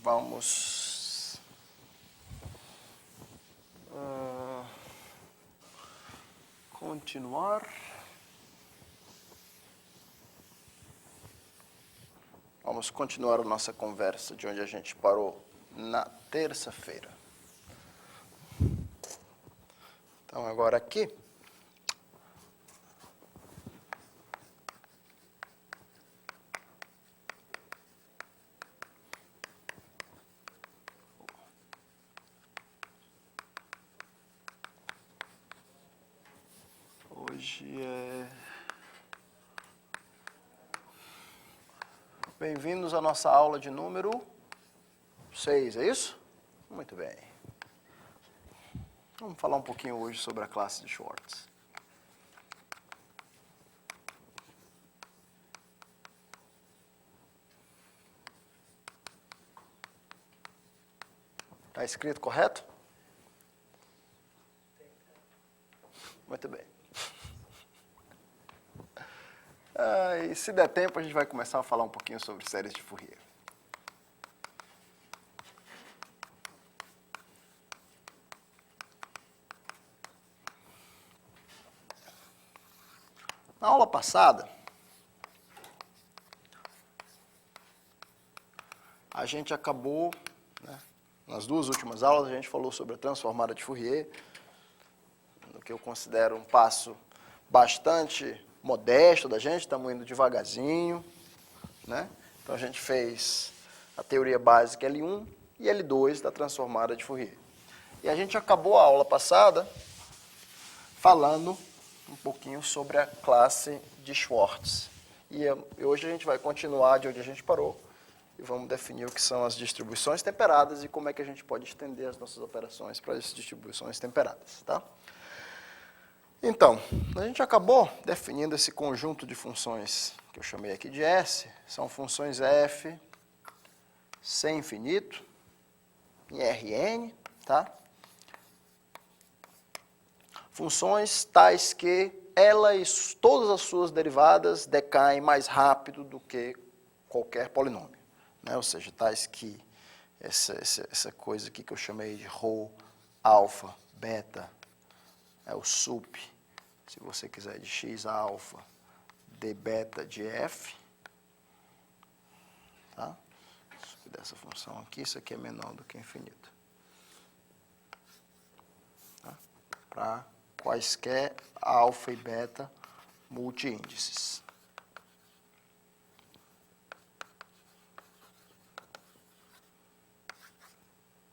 vamos continuar. Vamos continuar a nossa conversa de onde a gente parou na terça-feira. Então, agora aqui, hoje é... Bem-vindos à nossa aula de número 6, é isso? Muito bem. Vamos falar um pouquinho hoje sobre a classe de Schwartz. Está escrito correto? Muito bem. E se der tempo, a gente vai começar a falar um pouquinho sobre séries de Fourier. Na aula passada, a gente acabou, nas duas últimas aulas, a gente falou sobre a transformada de Fourier, no que eu considero um passo bastante modesto da gente, estamos indo devagarzinho, né? Então a gente fez a teoria básica L1 e L2 da transformada de Fourier. E a gente acabou a aula passada falando um pouquinho sobre a classe de Schwartz. E hoje a gente vai continuar de onde a gente parou e vamos definir o que são as distribuições temperadas e como é que a gente pode estender as nossas operações para essas distribuições temperadas, tá? Então, a gente acabou definindo esse conjunto de funções que eu chamei aqui de S, são funções f sem infinito, em Rn, tá? Funções tais que elas, todas as suas derivadas decaem mais rápido do que qualquer polinômio, né? Ou seja, tais que essa coisa aqui que eu chamei de ρ, alfa, beta, é o sup, se você quiser, de x alfa, d beta de f, tá? Sup dessa função aqui, isso aqui é menor do que infinito. Tá? Para quaisquer alfa e beta multiíndices.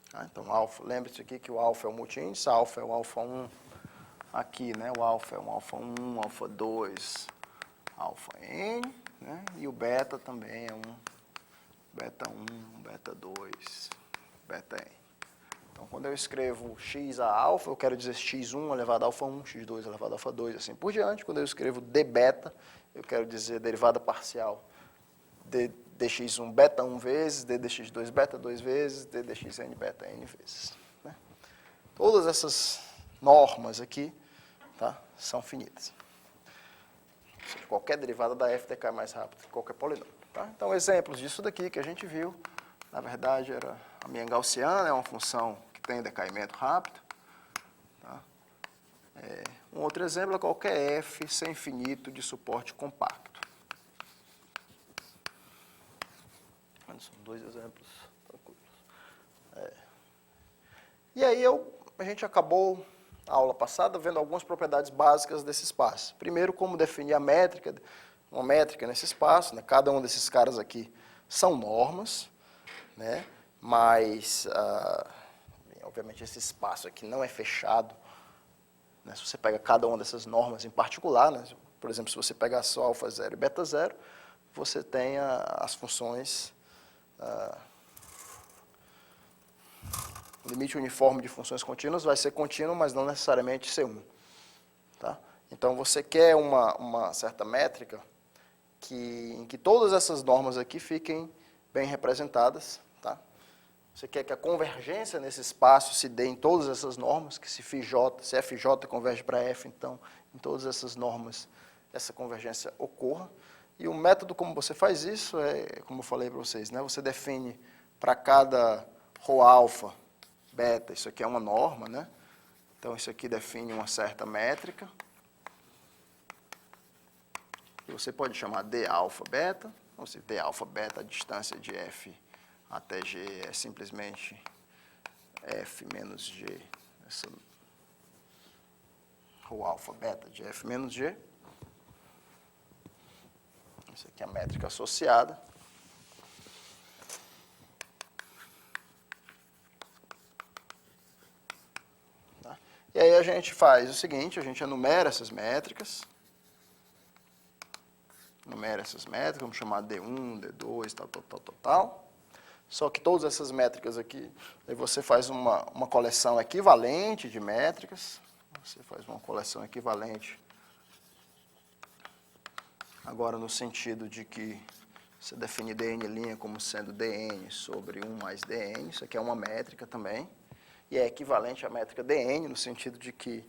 Tá? Então, alfa, lembre-se aqui que o alfa é o multiíndice, alfa é o alfa 1, aqui, né, o alfa é um alfa 1, alfa 2, alfa n, né, e o beta também é um beta 1, beta 2, beta n. Então, quando eu escrevo x a alfa, eu quero dizer x1 elevado a alfa 1, x2 elevado a alfa 2, assim por diante. Quando eu escrevo d beta, eu quero dizer derivada parcial de dx1 beta 1 vezes, d dx2 beta 2 vezes, d dxn beta n vezes, né? Todas essas normas aqui, tá, são finitas. Ou seja, qualquer derivada da f decai mais rápido que qualquer polinômio. Tá? Então, exemplos disso daqui que a gente viu, na verdade, era a minha gaussiana, é uma função que tem decaimento rápido. Tá? Um outro exemplo é qualquer f sem infinito de suporte compacto. São dois exemplos tranquilos. E aí a gente acabou a aula passada vendo algumas propriedades básicas desse espaço. Primeiro, como definir a métrica, uma métrica nesse espaço, né? Cada um desses caras aqui são normas, né? Mas, obviamente, esse espaço aqui não é fechado, né? Se você pega cada uma dessas normas em particular, né? Por exemplo, se você pegar só alfa 0 e beta 0, você tem as funções, o limite uniforme de funções contínuas vai ser contínuo, mas não necessariamente C1. Tá? Então, você quer uma certa métrica em que todas essas normas aqui fiquem bem representadas. Tá? Você quer que a convergência nesse espaço se dê em todas essas normas, que se FJ converge para F, então, em todas essas normas, essa convergência ocorra. E o método como você faz isso é, como eu falei para vocês, né? Você define para cada ρ alfa, beta, isso aqui é uma norma, né? Então, isso aqui define uma certa métrica. E você pode chamar d alfa beta, ou se d alfa beta, a distância de f até g é simplesmente f menos g, essa ρ alfa beta de f menos g. Isso aqui é a métrica associada. Tá? E aí a gente faz o seguinte, a gente enumera essas métricas. Vamos chamar D1, D2, tal. Só que todas essas métricas aqui, aí você faz uma coleção equivalente de métricas. Você faz uma coleção equivalente. Agora, no sentido de que você define dn' como sendo dn sobre 1 mais dn, isso aqui é uma métrica também, e é equivalente à métrica dn, no sentido de que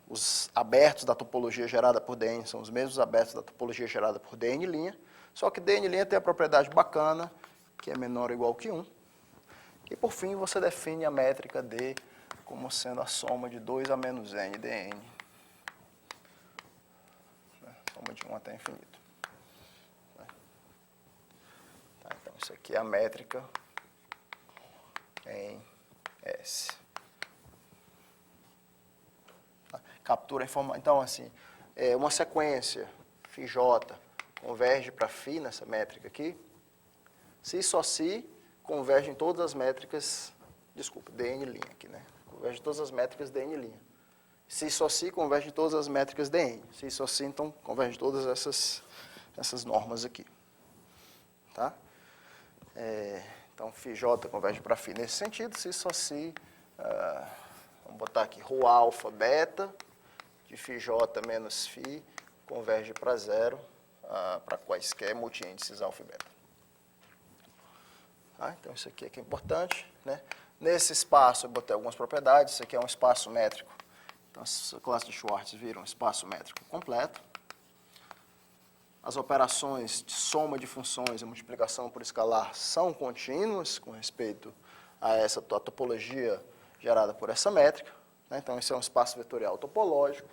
os abertos da topologia gerada por dn são os mesmos abertos da topologia gerada por dn', só que dn' tem a propriedade bacana, que é menor ou igual que 1. E, por fim, você define a métrica d como sendo a soma de 2 a menos n dn. Soma de 1 até infinito. Tá, então, isso aqui é a métrica em S. Tá? Captura a informação. Então, assim, uma sequência φj converge para φ nessa métrica aqui. Se só se converge em todas as métricas, desculpa, dn' aqui, né? Converge em todas as métricas dn'. Se só se converge em todas as métricas dn. Se só se, então, converge em todas essas normas aqui. Tá? Então, φj converge para φ nesse sentido. Se só se, vamos botar aqui, ρ alfa beta de φj menos φ converge para zero para quaisquer multiíndices alfa e beta. Tá? Então, isso aqui é que é importante, né? Nesse espaço, eu botei algumas propriedades. Isso aqui é um espaço métrico. Então, essa classe de Schwartz vira um espaço métrico completo. As operações de soma de funções e multiplicação por escalar são contínuas com respeito a essa topologia gerada por essa métrica. Né? Então, esse é um espaço vetorial topológico.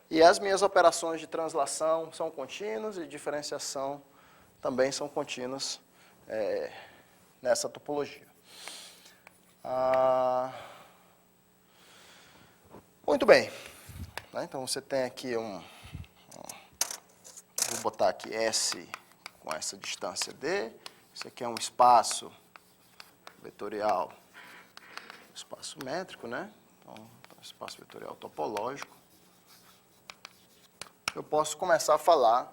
E as minhas operações de translação são contínuas e de diferenciação também são contínuas nessa topologia. Muito bem. Então, você tem aqui vou botar aqui S com essa distância D. Isso aqui é um espaço vetorial, espaço métrico, né? Então, espaço vetorial topológico. Eu posso começar a falar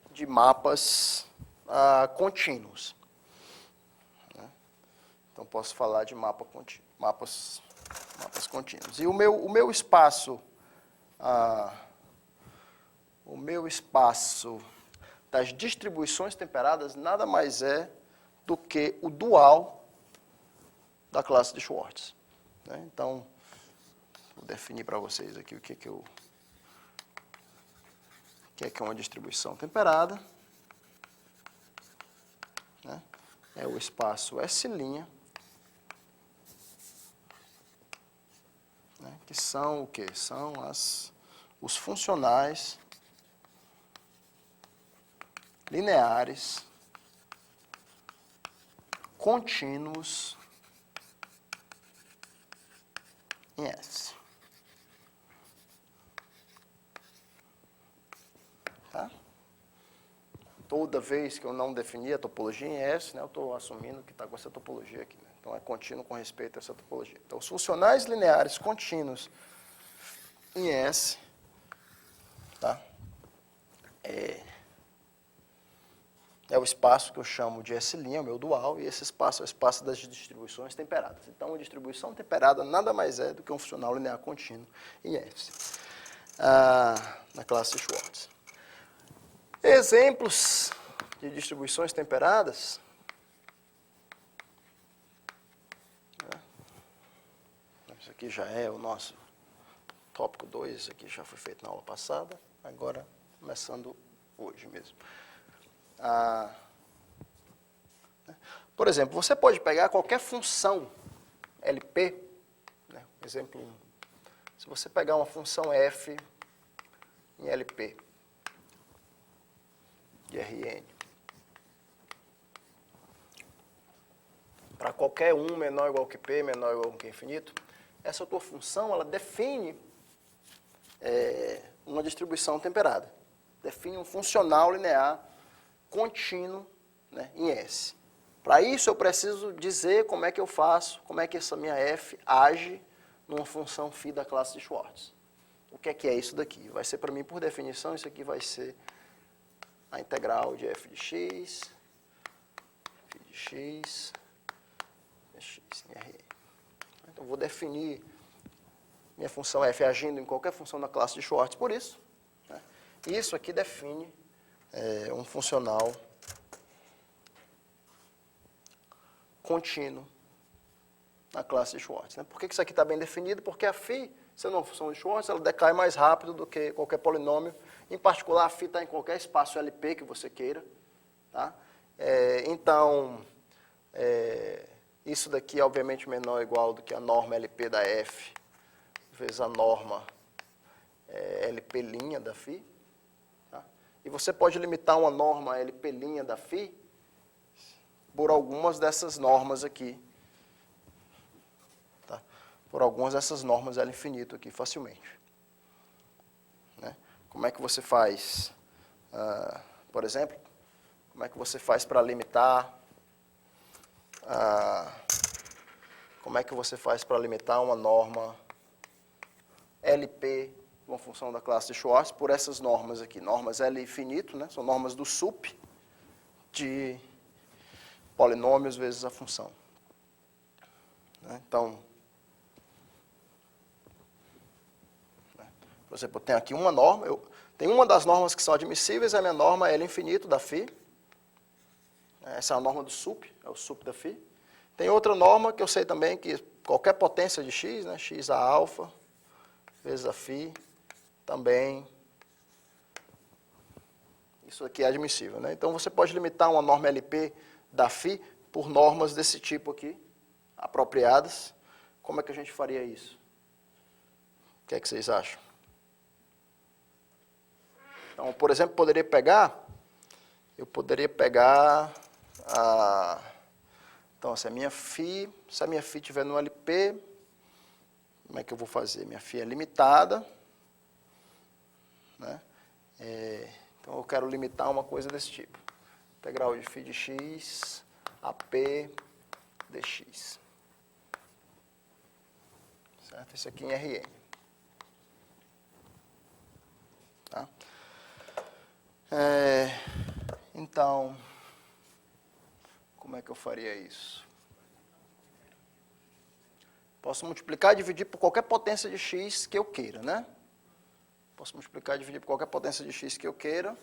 de mapas contínuos. Né? Então, posso falar de mapas contínuos. E o meu espaço das distribuições temperadas nada mais é do que o dual da classe de Schwartz. Né? Então, vou definir para vocês aqui o que é uma distribuição temperada. Né? É o espaço S', né? Que são o quê? São os funcionais lineares contínuos em S. Tá? Toda vez que eu não definir a topologia em S, né, eu estou assumindo que está com essa topologia aqui. Né? Então, é contínuo com respeito a essa topologia. Então, os funcionais lineares contínuos em S, tá? É o espaço que eu chamo de S', o meu dual, e esse espaço é o espaço das distribuições temperadas. Então, uma distribuição temperada nada mais é do que um funcional linear contínuo em S, na classe Schwartz. Exemplos de distribuições temperadas. Isso aqui já é o nosso tópico 2, isso aqui já foi feito na aula passada, agora começando hoje mesmo. Por exemplo, você pode pegar qualquer função LP, né? Exemplo 1. Se você pegar uma função f em LP de Rn, para qualquer 1 menor ou igual que p, menor ou igual que infinito, essa tua função ela define uma distribuição temperada. Define um funcional linear contínuo, né, em S. Para isso eu preciso dizer como é que eu faço, como é que essa minha f age numa função φ da classe de Schwartz. O que é isso daqui? Vai ser para mim, por definição, isso aqui vai ser a integral de f de x, φ de x, x em Rn. Então, vou definir minha função f agindo em qualquer função da classe de Schwartz por isso. Né? Isso aqui define um funcional contínuo na classe de Schwartz. Né? Por que isso aqui está bem definido? Porque a φ, sendo uma função de Schwartz, ela decai mais rápido do que qualquer polinômio. Em particular, a φ está em qualquer espaço LP que você queira. Tá? Então, isso daqui é obviamente menor ou igual do que a norma LP da f, vezes a norma LP' da φ. Tá? E você pode limitar uma norma LP' da φ por algumas dessas normas aqui. Tá? Por algumas dessas normas L infinito aqui, facilmente. Né? Como é que você faz, por exemplo, como é que você faz para limitar, como é que você faz para limitar uma norma LP, uma função da classe de Schwartz, por essas normas aqui, normas L infinito, né? São normas do sup de polinômios vezes a função. Né? Então, por exemplo, eu tenho aqui uma norma, tem uma das normas que são admissíveis, é a minha norma L infinito da φ. Essa é a norma do sup, é o sup da φ. Tem outra norma que eu sei também que qualquer potência de x, né, x a alfa, vezes a φ, também, isso aqui é admissível. Né? Então, você pode limitar uma norma LP da φ por normas desse tipo aqui, apropriadas. Como é que a gente faria isso? O que é que vocês acham? Então, por exemplo, eu poderia pegar então, se a minha φ estiver no LP, como é que eu vou fazer? Minha φ é limitada, né? Então, eu quero limitar uma coisa desse tipo. Integral de φ de x a p dx. Certo? Isso aqui em Rn. Tá? Então, como é que eu faria isso? Posso multiplicar e dividir por qualquer potência de x que eu queira, né? Posso multiplicar e dividir por qualquer potência de x que eu queira.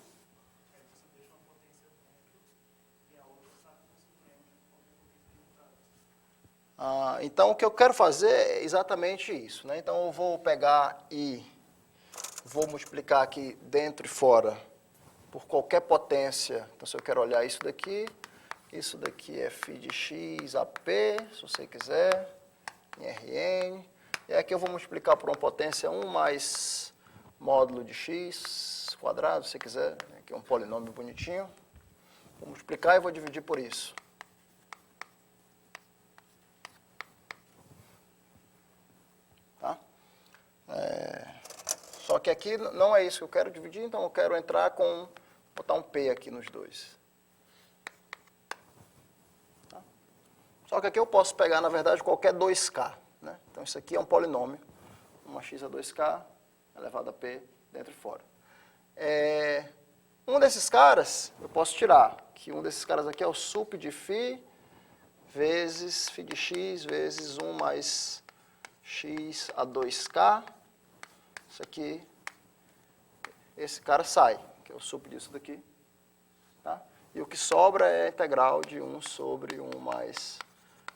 Então, o que eu quero fazer é exatamente isso. Né? Então, eu vou pegar e vou multiplicar aqui dentro e fora por qualquer potência. Então, se eu quero olhar isso daqui é φ de x a p, se você quiser, em Rn. E aqui eu vou multiplicar por uma potência 1 mais módulo de x quadrado, se você quiser. Aqui é um polinômio bonitinho. Vou multiplicar e vou dividir por isso. Tá? Só que aqui não é isso que eu quero dividir, então eu quero botar um P aqui nos dois. Tá? Só que aqui eu posso pegar, na verdade, qualquer 2k. Né? Então isso aqui é um polinômio, uma x a 2k elevado a P dentro e fora. Um desses caras, eu posso tirar, que um desses caras aqui é o sup de φ vezes φ de x vezes 1 mais x a 2k. Isso aqui, esse cara sai, que é o sup disso daqui. Tá? E o que sobra é a integral de 1 sobre 1 mais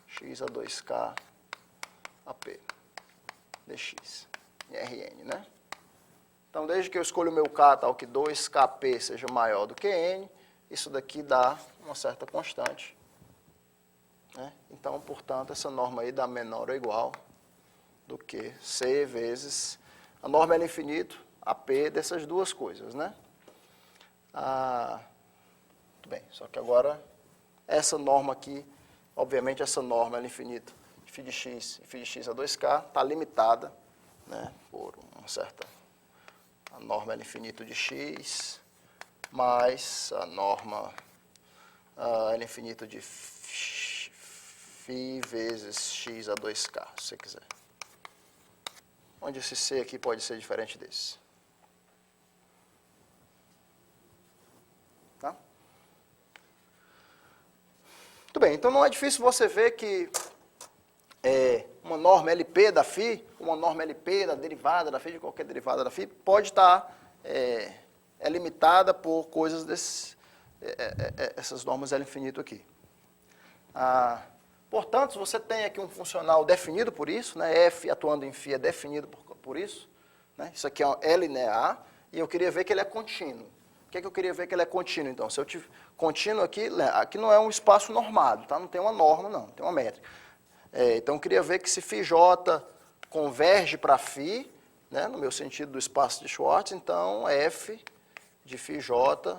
x a 2k a p dx, em Rn, né? Então, desde que eu escolho o meu k tal que 2kp seja maior do que n, isso daqui dá uma certa constante, né? Então, portanto, essa norma aí dá menor ou igual do que C vezes... A norma é infinito, AP dessas duas coisas, né? Muito bem, só que agora, essa norma aqui, obviamente essa norma é infinito, φ de x e φ de x a 2k, está limitada, né, por uma certa... A norma é infinito de x, mais a norma é infinito de φ vezes x a 2k, se você quiser. Onde esse C aqui pode ser diferente desse. Tá? Muito bem, então não é difícil você ver que uma norma LP da φ, uma norma LP da derivada da φ, de qualquer derivada da φ, pode estar limitada por coisas essas normas L infinito aqui. Portanto, você tem aqui um funcional definido por isso, né? F atuando em φ é definido por isso. Né? Isso aqui é linear, e eu queria ver que ele é contínuo. O que é que eu queria ver que ele é contínuo, então? Se eu tiver contínuo aqui não é um espaço normado, tá? Não tem uma norma, não, tem uma métrica. Então, eu queria ver que se φj converge para φ, né? No meu sentido do espaço de Schwartz, então F de φj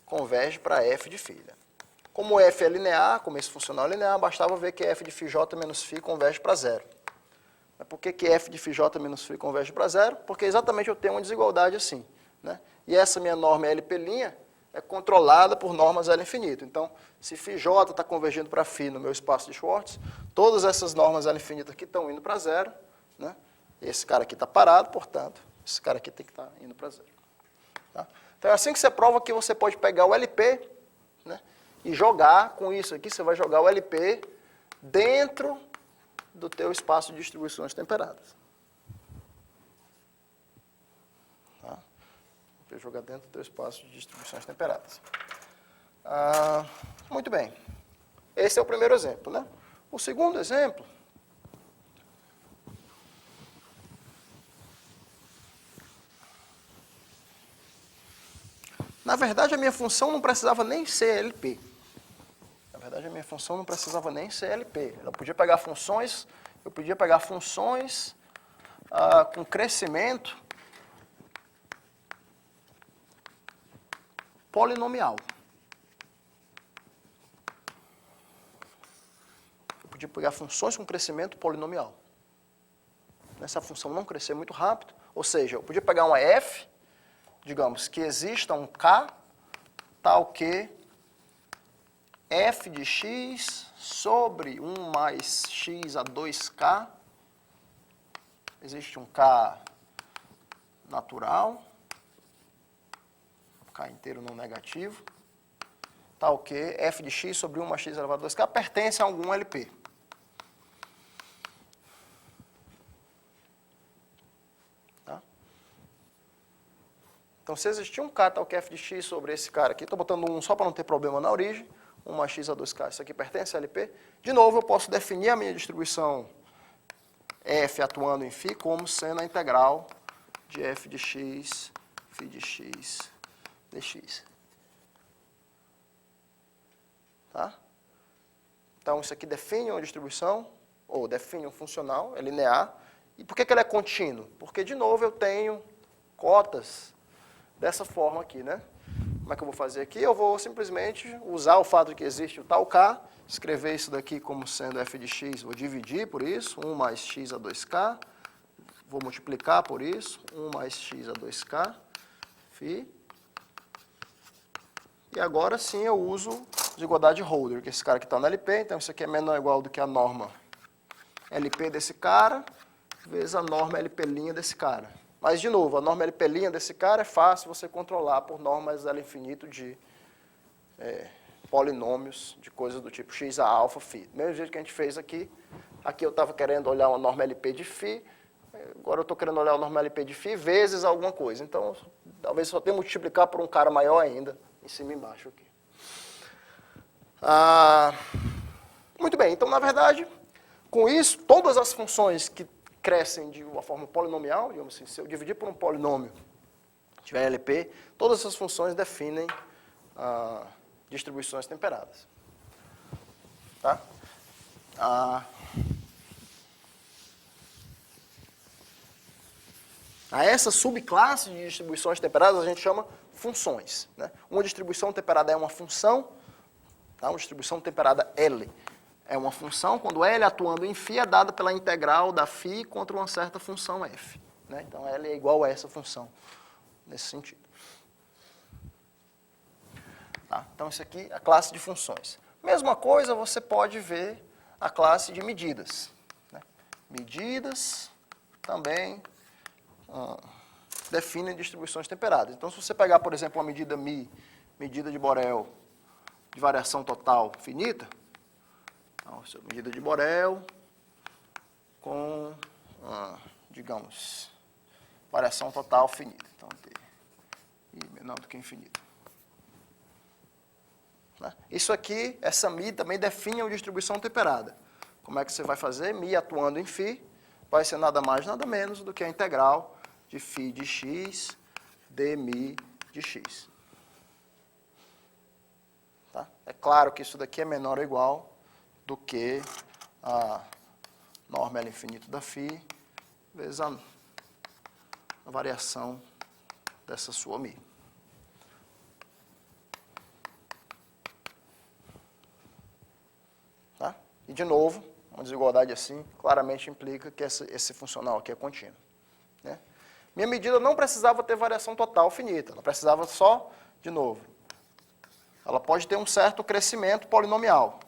converge para F de φ. Como F é linear, como esse funcional é linear, bastava ver que F de φj menos φ converge para zero. Mas por que F de φj menos φ converge para zero? Porque exatamente eu tenho uma desigualdade assim. Né? E essa minha norma LP' é controlada por normas L infinito. Então, se φj está convergindo para φ no meu espaço de Schwartz, todas essas normas L infinito aqui estão indo para zero. Né? Esse cara aqui está parado, portanto, esse cara aqui tem que estar indo para zero. Tá? Então, é assim que você prova que você pode pegar o LP, né? E jogar com isso aqui, você vai jogar o LP dentro do teu espaço de distribuições temperadas. Tá? Vou jogar dentro do teu espaço de distribuições temperadas. Muito bem. Esse é o primeiro exemplo, né? O segundo exemplo... Na verdade, a minha função não precisava nem ser LP. Na verdade, a minha função não precisava nem ser LP. Eu podia pegar funções com crescimento polinomial. Eu podia pegar funções com crescimento polinomial. Essa função não crescer muito rápido, ou seja, eu podia pegar uma f, digamos, que exista um k, tal que f de x sobre 1 mais x a 2k, existe um k natural, k inteiro não negativo, tal que f de x sobre 1 mais x elevado a 2k pertence a algum LP. Então, se existir um k tal que f de x sobre esse cara aqui, estou botando 1 só para não ter problema na origem, 1 mais x a 2k, isso aqui pertence a LP. De novo, eu posso definir a minha distribuição f atuando em φ como sendo a integral de f de x, φ de x, dx. Tá? Então, isso aqui define uma distribuição, ou define um funcional, é linear. E por que ele é contínuo? Porque, de novo, eu tenho cotas dessa forma aqui, né? Como é que eu vou fazer aqui? Eu vou simplesmente usar o fato de que existe o tal k, escrever isso daqui como sendo f de x, vou dividir por isso, 1 mais x a 2k, vou multiplicar por isso, 1 mais x a 2k, φ. E agora sim eu uso desigualdade de Holder, que esse cara aqui está no LP, então isso aqui é menor ou igual do que a norma LP desse cara, vezes a norma LP' desse cara. Mas, de novo, a norma LP' desse cara é fácil você controlar por normas L infinito de polinômios, de coisas do tipo x a alfa, φ. Do mesmo jeito que a gente fez aqui, aqui eu estava querendo olhar uma norma LP de φ, agora eu estou querendo olhar uma norma LP de φ vezes alguma coisa. Então, talvez só tenha que multiplicar por um cara maior ainda, em cima e embaixo aqui. Muito bem, então, na verdade, com isso, todas as funções que crescem de uma forma polinomial, digamos assim, se eu dividir por um polinômio, tiver LP, todas essas funções definem distribuições temperadas. Tá? A essa subclasse de distribuições temperadas a gente chama funções. Né? Uma distribuição temperada é uma função, tá? Uma distribuição temperada L é uma função, quando L atuando em φ é dada pela integral da φ contra uma certa função f. Né? Então L é igual a essa função, nesse sentido. Tá? Então isso aqui é a classe de funções. Mesma coisa você pode ver a classe de medidas. Né? Medidas também definem distribuições temperadas. Então, se você pegar, por exemplo, uma medida μ, medida de Borel, de variação total finita, então, medida de Borel com, digamos, variação total finita. Então, T I menor do que infinito. Né? Isso aqui, essa μ também define uma distribuição temperada. Como é que você vai fazer? μ atuando em φ vai ser nada mais, nada menos do que a integral de φ de x dμ de x. Tá? É claro que isso daqui é menor ou igual do que a norma L infinito da φ vezes a variação dessa sua μ. Tá? E, de novo, uma desigualdade assim claramente implica que esse funcional aqui é contínuo. Né? Minha medida não precisava ter variação total finita, ela precisava só, de novo, ela pode ter um certo crescimento polinomial,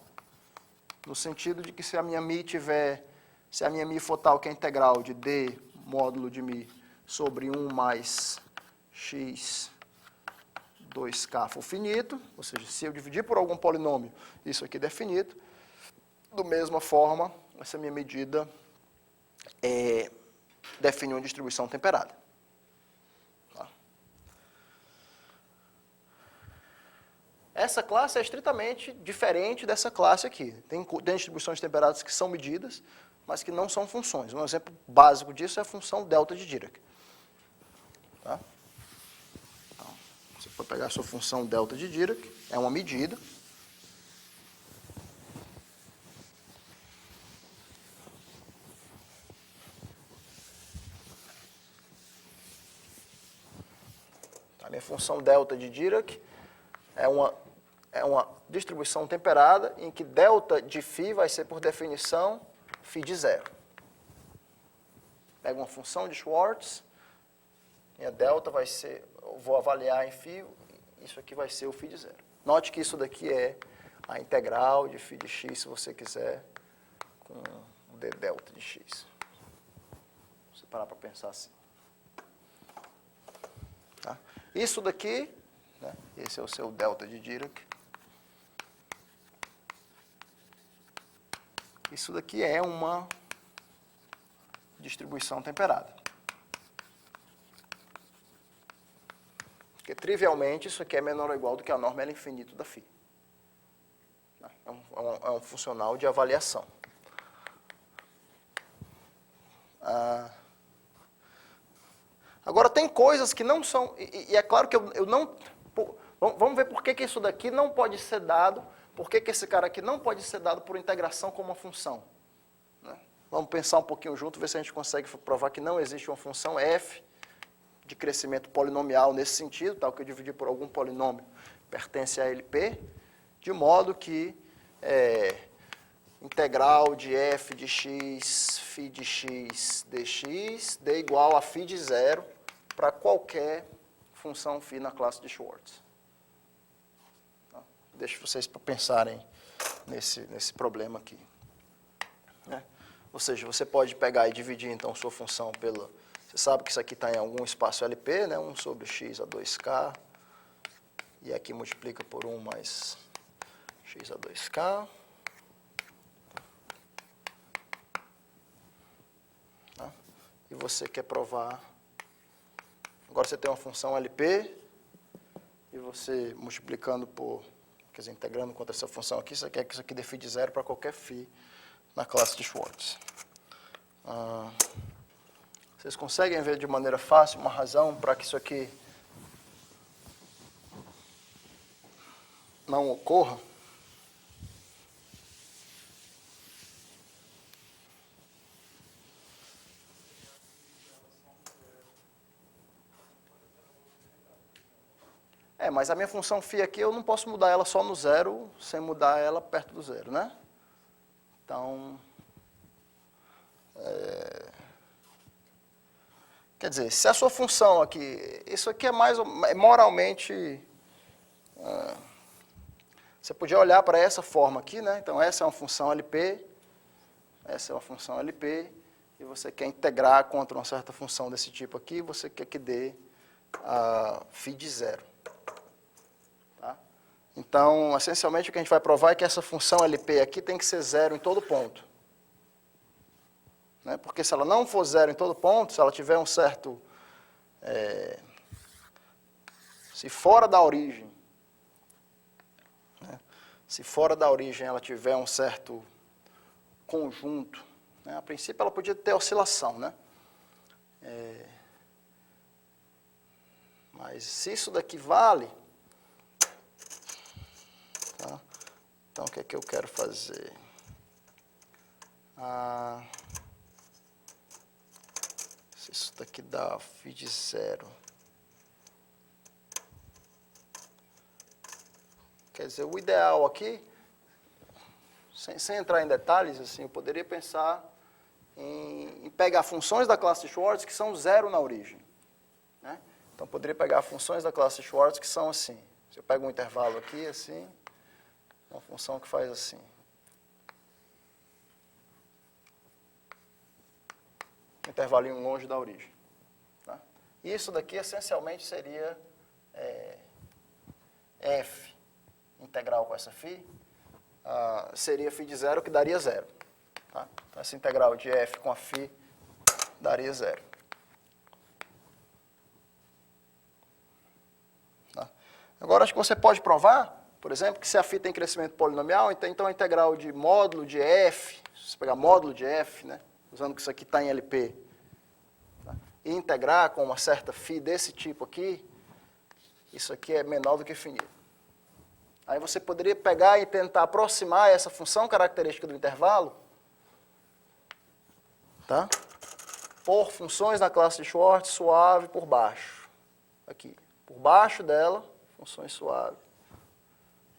no sentido de que se a minha μ for tal que é integral de d módulo de μ sobre 1 mais x 2k for finito, ou seja, se eu dividir por algum polinômio, isso aqui é finito, da mesma forma, essa minha medida define uma distribuição temperada. Tá? Essa classe é estritamente diferente dessa classe aqui. Tem distribuições temperadas que são medidas, mas que não são funções. Um exemplo básico disso é a função delta de Dirac. Tá? Então, você pode pegar a sua função delta de Dirac, é uma medida. A minha função delta de Dirac é uma distribuição temperada em que delta de φ vai ser, por definição, φ de zero. Pego uma função de Schwartz, minha delta vai ser, eu vou avaliar em φ, isso aqui vai ser o φ de zero. Note que isso daqui é a integral de φ de x, se você quiser, com o d delta de x. Você parar para pensar assim. Tá? Isso daqui, né, esse é o seu delta de Dirac. Isso daqui é uma distribuição temperada. Porque, trivialmente, isso aqui é menor ou igual do que a norma L infinito da φ. É um funcional de avaliação. Agora, tem coisas que não são... E é claro que eu não... Vamos ver por que isso daqui não pode ser dado, por que esse cara aqui não pode ser dado por integração como uma função. Né? Vamos pensar um pouquinho junto, ver se a gente consegue provar que não existe uma função f de crescimento polinomial nesse sentido, tal que eu dividi por algum polinômio pertence a LP, de modo que integral de f de x, φ de x dx, dê igual a φ de zero para qualquer função φ na classe de Schwartz. Tá? Deixo vocês pensarem nesse problema aqui. Né? Ou seja, você pode pegar e dividir, então, sua função pela... Você sabe que isso aqui está em algum espaço LP, né? 1 sobre x a 2k, e aqui multiplica por 1 mais x a 2k. Tá? E você quer provar... Agora você tem uma função LP, e você multiplicando por... Quer dizer, integrando contra essa função aqui, você quer que isso aqui dê φ de zero para qualquer φ na classe de Schwartz. Vocês conseguem ver de maneira fácil uma razão para que isso aqui não ocorra? mas a minha função φ aqui, eu não posso mudar ela só no zero, sem mudar ela perto do zero, né? Então, quer dizer, se a sua função aqui, isso aqui é mais moralmente, você podia olhar para essa forma aqui, né? Então, essa é uma função LP, essa é uma função LP, e você quer integrar contra uma certa função desse tipo aqui, você quer que dê φ de zero. Tá? Então, essencialmente, o que a gente vai provar é que essa função LP aqui tem que ser zero em todo ponto. Né? Porque se ela não for zero em todo ponto, se ela tiver um certo... se fora da origem, né? Se fora da origem ela tiver um certo conjunto, né? A princípio ela podia ter oscilação, né? Mas se isso daqui vale, tá? Então o que é que eu quero fazer? Se isso daqui dá φ de zero, quer dizer, o ideal aqui, sem entrar em detalhes, assim, eu poderia pensar em pegar funções da classe Schwartz que são zero na origem. Né? Então, eu poderia pegar funções da classe Schwartz que são assim. Se eu pego um intervalo aqui, assim, uma função que faz assim. Um intervalinho longe da origem. Tá? E isso daqui, essencialmente, seria f integral com essa φ, seria φ de zero, que daria zero. Tá? Então, essa integral de f com a φ daria zero. Tá? Agora, acho que você pode provar, por exemplo, que se a φ tem crescimento polinomial, então a integral de módulo de f, se você pegar módulo de f, né, usando que isso aqui está em LP, tá, e integrar com uma certa φ desse tipo aqui, isso aqui é menor do que finito. Aí você poderia pegar e tentar aproximar essa função característica do intervalo, tá? Por funções da classe de Schwartz suave por baixo. Aqui. Por baixo dela, funções suaves.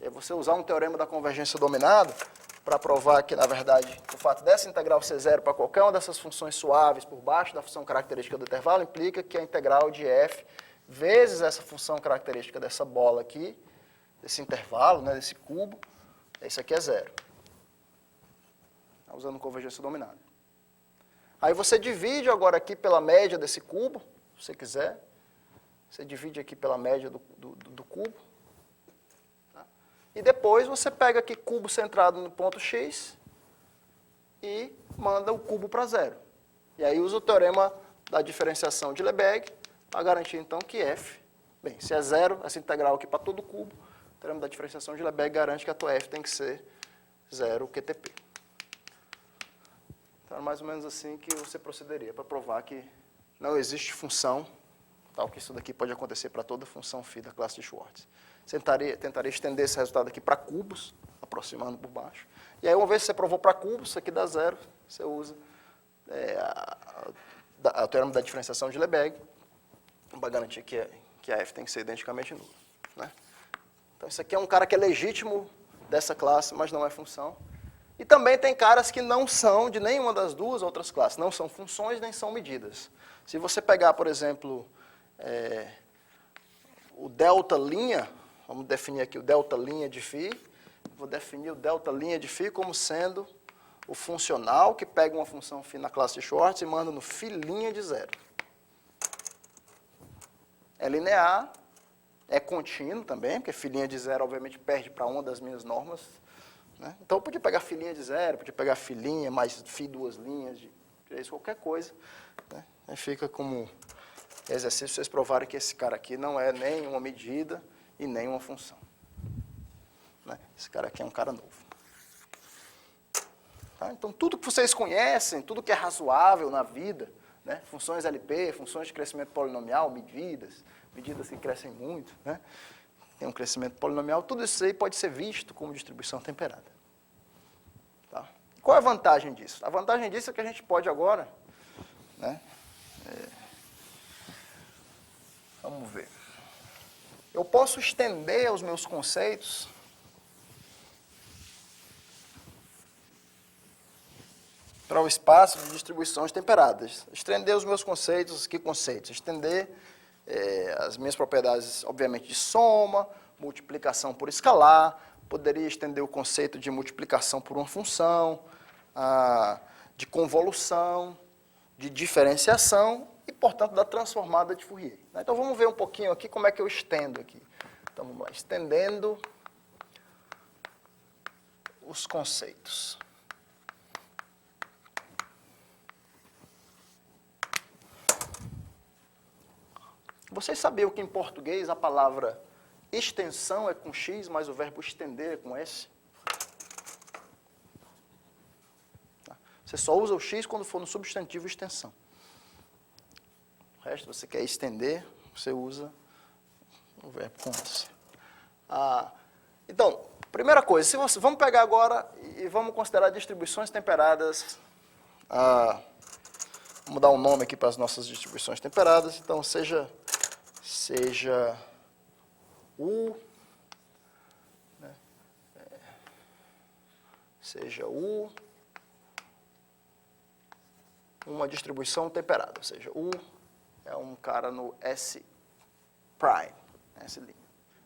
E aí você usar um teorema da convergência dominada para provar que, na verdade, o fato dessa integral ser zero para qualquer uma dessas funções suaves por baixo da função característica do intervalo implica que a integral de f vezes essa função característica dessa bola aqui, desse intervalo, né, desse cubo, isso aqui é zero. Usando convergência dominada. Aí você divide agora aqui pela média desse cubo, se você quiser. Você divide aqui pela média do cubo. Tá? E depois você pega aqui cubo centrado no ponto x e manda o cubo para zero. E aí usa o teorema da diferenciação de Lebesgue para garantir então que f, bem, se é zero, essa integral aqui para todo o cubo, o teorema da diferenciação de Lebesgue garante que a tua f tem que ser zero QTP. Então, é mais ou menos assim que você procederia para provar que não existe função, tal que isso daqui pode acontecer para toda função φ da classe de Schwartz. Tentaria estender esse resultado aqui para cubos, aproximando por baixo. E aí, uma vez que você provou para cubos, isso aqui dá zero, você usa o teorema da diferenciação de Lebesgue para garantir que a f tem que ser identicamente nula. Né? Então, isso aqui é um cara que é legítimo dessa classe, mas não é função. E também tem caras que não são de nenhuma das duas outras classes, não são funções nem são medidas. Se você pegar, por exemplo, o delta linha, vamos definir aqui o delta linha de φ, vou definir o delta linha de φ como sendo o funcional que pega uma função φ na classe de Schwartz e manda no φ' de zero. É linear, é contínuo também, porque φ' de zero obviamente perde para uma das minhas normas. Né? Então eu podia pegar φ' de zero, podia pegar φ' mais φ duas linhas, de qualquer coisa. Né? Aí fica como exercício vocês provarem que esse cara aqui não é nem uma medida e nem uma função. Né? Esse cara aqui é um cara novo. Tá? Então tudo que vocês conhecem, tudo que é razoável na vida, né? Funções LP, funções de crescimento polinomial, medidas que crescem muito, né? Tem um crescimento polinomial, tudo isso aí pode ser visto como distribuição temperada. Tá? Qual é a vantagem disso? A vantagem disso é que a gente pode agora, né, vamos ver. eu posso estender os meus conceitos para o espaço de distribuições temperadas. Estender os meus conceitos, que conceitos? Estender as minhas propriedades, obviamente, de soma, multiplicação por escalar, poderia estender o conceito de multiplicação por uma função, de convolução, de diferenciação e, portanto, da transformada de Fourier. Então, vamos ver um pouquinho aqui como é que eu estendo aqui. Então, vamos lá, estendendo os conceitos. Vocês sabiam que em português a palavra extensão é com X, mas o verbo estender é com S? Você só usa o X quando for no substantivo extensão. O resto, você quer estender, você usa o verbo com S. Então, primeira coisa, vamos pegar agora e vamos considerar distribuições temperadas. Vamos dar um nome aqui para as nossas distribuições temperadas. Então, seja U, né, seja U uma distribuição temperada, ou seja, U é um cara no S prime, S'.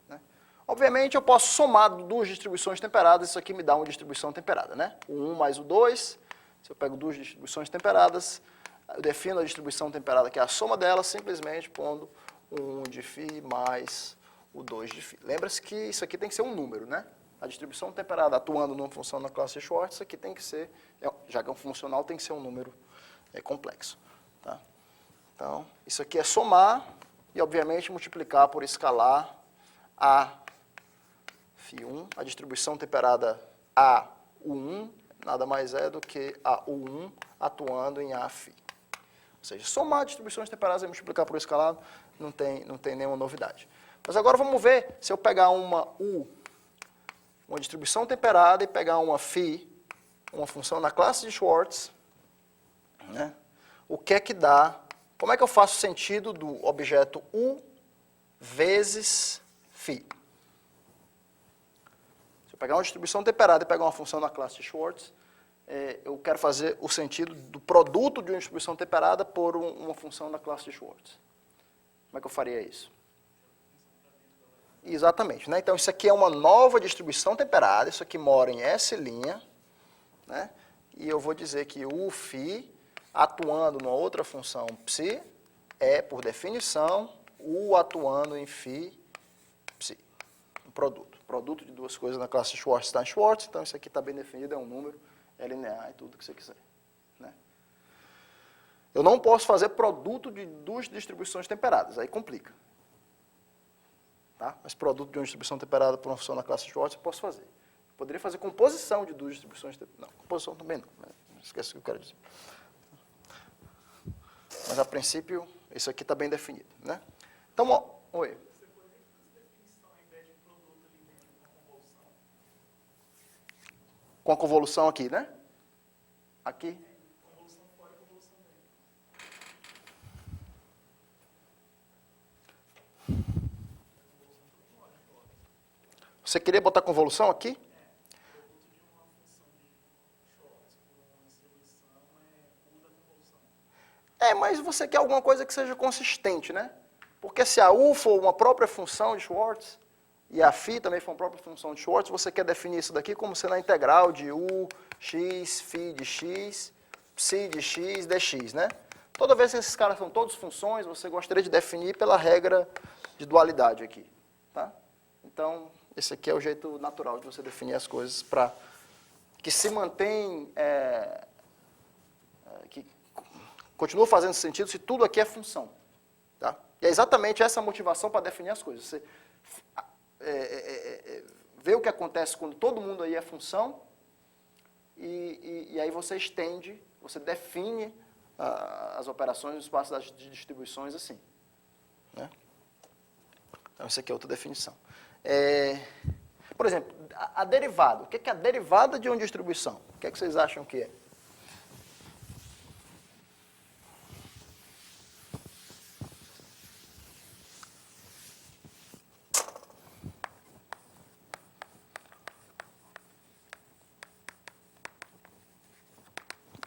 Né? Obviamente, eu posso somar duas distribuições temperadas, isso aqui me dá uma distribuição temperada, né? O 1 mais o 2, se eu pego duas distribuições temperadas, eu defino a distribuição temperada, que é a soma delas, simplesmente pondo o 1 de φ mais o 2 de φ. Lembra-se que isso aqui tem que ser um número, né? A distribuição temperada atuando numa função na classe Schwartz, isso aqui tem que ser, já que é um funcional, tem que ser um número complexo. Tá? Então, isso aqui é somar e, obviamente, multiplicar por escalar A φ1. A distribuição temperada AU1 nada mais é do que AU1 atuando em A φ. Ou seja, somar distribuições temperadas e multiplicar por escalar não tem nenhuma novidade. Mas agora vamos ver, se eu pegar uma distribuição temperada e pegar uma φ, uma função na classe de Schwartz, né? O que é que dá? Como é que eu faço o sentido do objeto U vezes φ? Se eu pegar uma distribuição temperada e pegar uma função na classe de Schwartz, eu quero fazer o sentido do produto de uma distribuição temperada por uma função na classe de Schwartz. Como é que eu faria isso? Exatamente. Né? Então, isso aqui é uma nova distribuição temperada, isso aqui mora em S', né? E eu vou dizer que o φ, atuando numa outra função psi, é, por definição, U atuando em φ psi. Um produto. Produto de duas coisas na classe Schwartz está em Schwartz, então isso aqui está bem definido, é um número, é linear e tudo que você quiser. Né? Eu não posso fazer produto de duas distribuições temperadas, aí complica. Tá? Mas produto de uma distribuição temperada por uma função na classe Schwartz eu posso fazer. Eu poderia fazer composição de duas distribuições temperadas. Não, composição também não. Esquece o que eu quero dizer. Mas, a princípio, isso aqui está bem definido. Né? Então, oi. Você pode fazer definição ao invés de produto ali dentro com convolução? Com a convolução aqui, né? Aqui. Convolução fora e convolução dentro. Você queria botar convolução aqui? Produto de uma função de Schwartz com uma distribuição U da convolução. Mas você quer alguma coisa que seja consistente, né? Porque se a U for uma própria função de Schwartz, e a φ também for uma própria função de Schwartz, você quer definir isso daqui como sendo a integral de U, x, φ de x, psi de x, dx, né? Toda vez que esses caras são todos funções, você gostaria de definir pela regra de dualidade aqui, tá? Então, esse aqui é o jeito natural de você definir as coisas para que se mantém, que continua fazendo sentido se tudo aqui é função. Tá? E é exatamente essa a motivação para definir as coisas. Você vê o que acontece quando todo mundo aí é função e aí você estende, você define as operações no espaço das distribuições assim. Né? Então, isso aqui é outra definição. Por exemplo, a derivada. O que é a derivada de uma distribuição? O que é que vocês acham que é?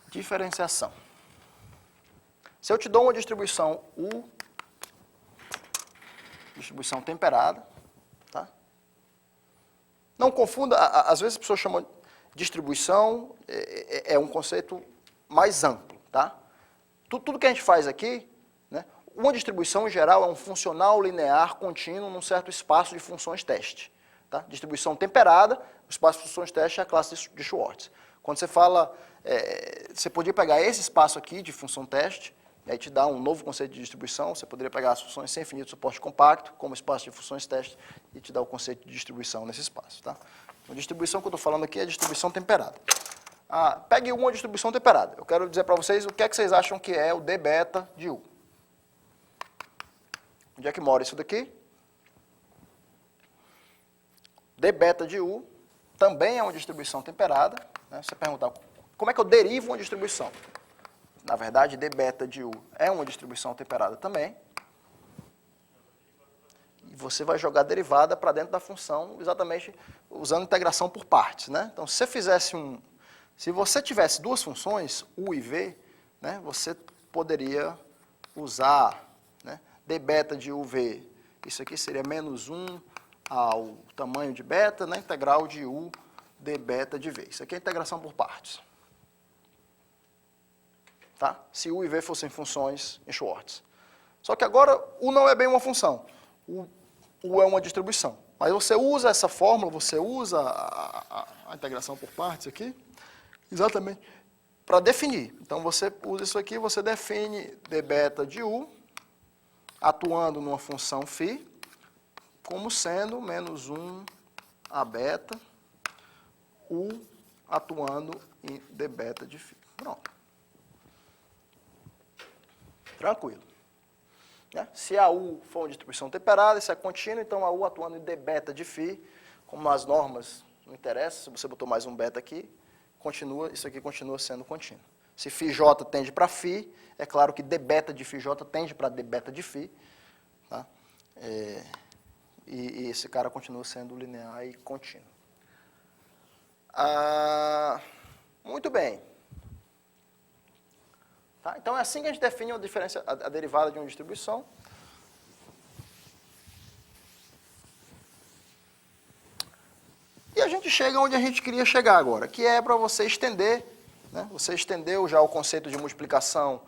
Diferenciação. Se eu te dou uma distribuição U, distribuição temperada, tá? Não confunda, às vezes as pessoas chamam de distribuição, é um conceito mais amplo, tá? Tudo que a gente faz aqui, né, uma distribuição em geral é um funcional linear contínuo num certo espaço de funções teste. Tá? Distribuição temperada, o espaço de funções teste é a classe de Schwartz. Quando você fala, você poderia pegar esse espaço aqui de função teste, e aí te dá um novo conceito de distribuição, você poderia pegar as funções sem finito suporte compacto, como espaço de funções teste, e te dar o conceito de distribuição nesse espaço. Tá? A distribuição que eu estou falando aqui é a distribuição temperada. Pegue uma distribuição temperada. Eu quero dizer para vocês o que é que vocês acham que é o d beta de U. Onde é que mora isso daqui? D beta de U também é uma distribuição temperada. Né? Você perguntar, como é que eu derivo uma distribuição? Na verdade, D beta de U é uma distribuição temperada também. E você vai jogar a derivada para dentro da função, exatamente usando integração por partes. Né? Então, se você tivesse duas funções, U e V, né, você poderia usar, né, D beta de UV. Isso aqui seria menos 1 ao tamanho de beta, na integral de U d beta de V. Isso aqui é integração por partes. Tá? Se U e V fossem funções em Schwartz. Só que agora U não é bem uma função. U é uma distribuição. Mas você usa essa fórmula, você usa a integração por partes aqui, exatamente para definir. Então você usa isso aqui, você define d beta de U, atuando numa função φ, como sendo menos 1 a beta, U atuando em d beta de φ. Pronto. Tranquilo. Né? Se a U for uma distribuição temperada, isso é contínuo, então a U atuando em d beta de φ, como as normas não interessa, se você botou mais um beta aqui, isso aqui continua sendo contínuo. Se φj tende para φ, é claro que d beta de φj tende para d beta de φ, tá? E esse cara continua sendo linear e contínuo. Muito bem. Tá? Então é assim que a gente define a derivada de uma distribuição. E a gente chega onde a gente queria chegar agora, que é para você estender, né? Você estendeu já o conceito de multiplicação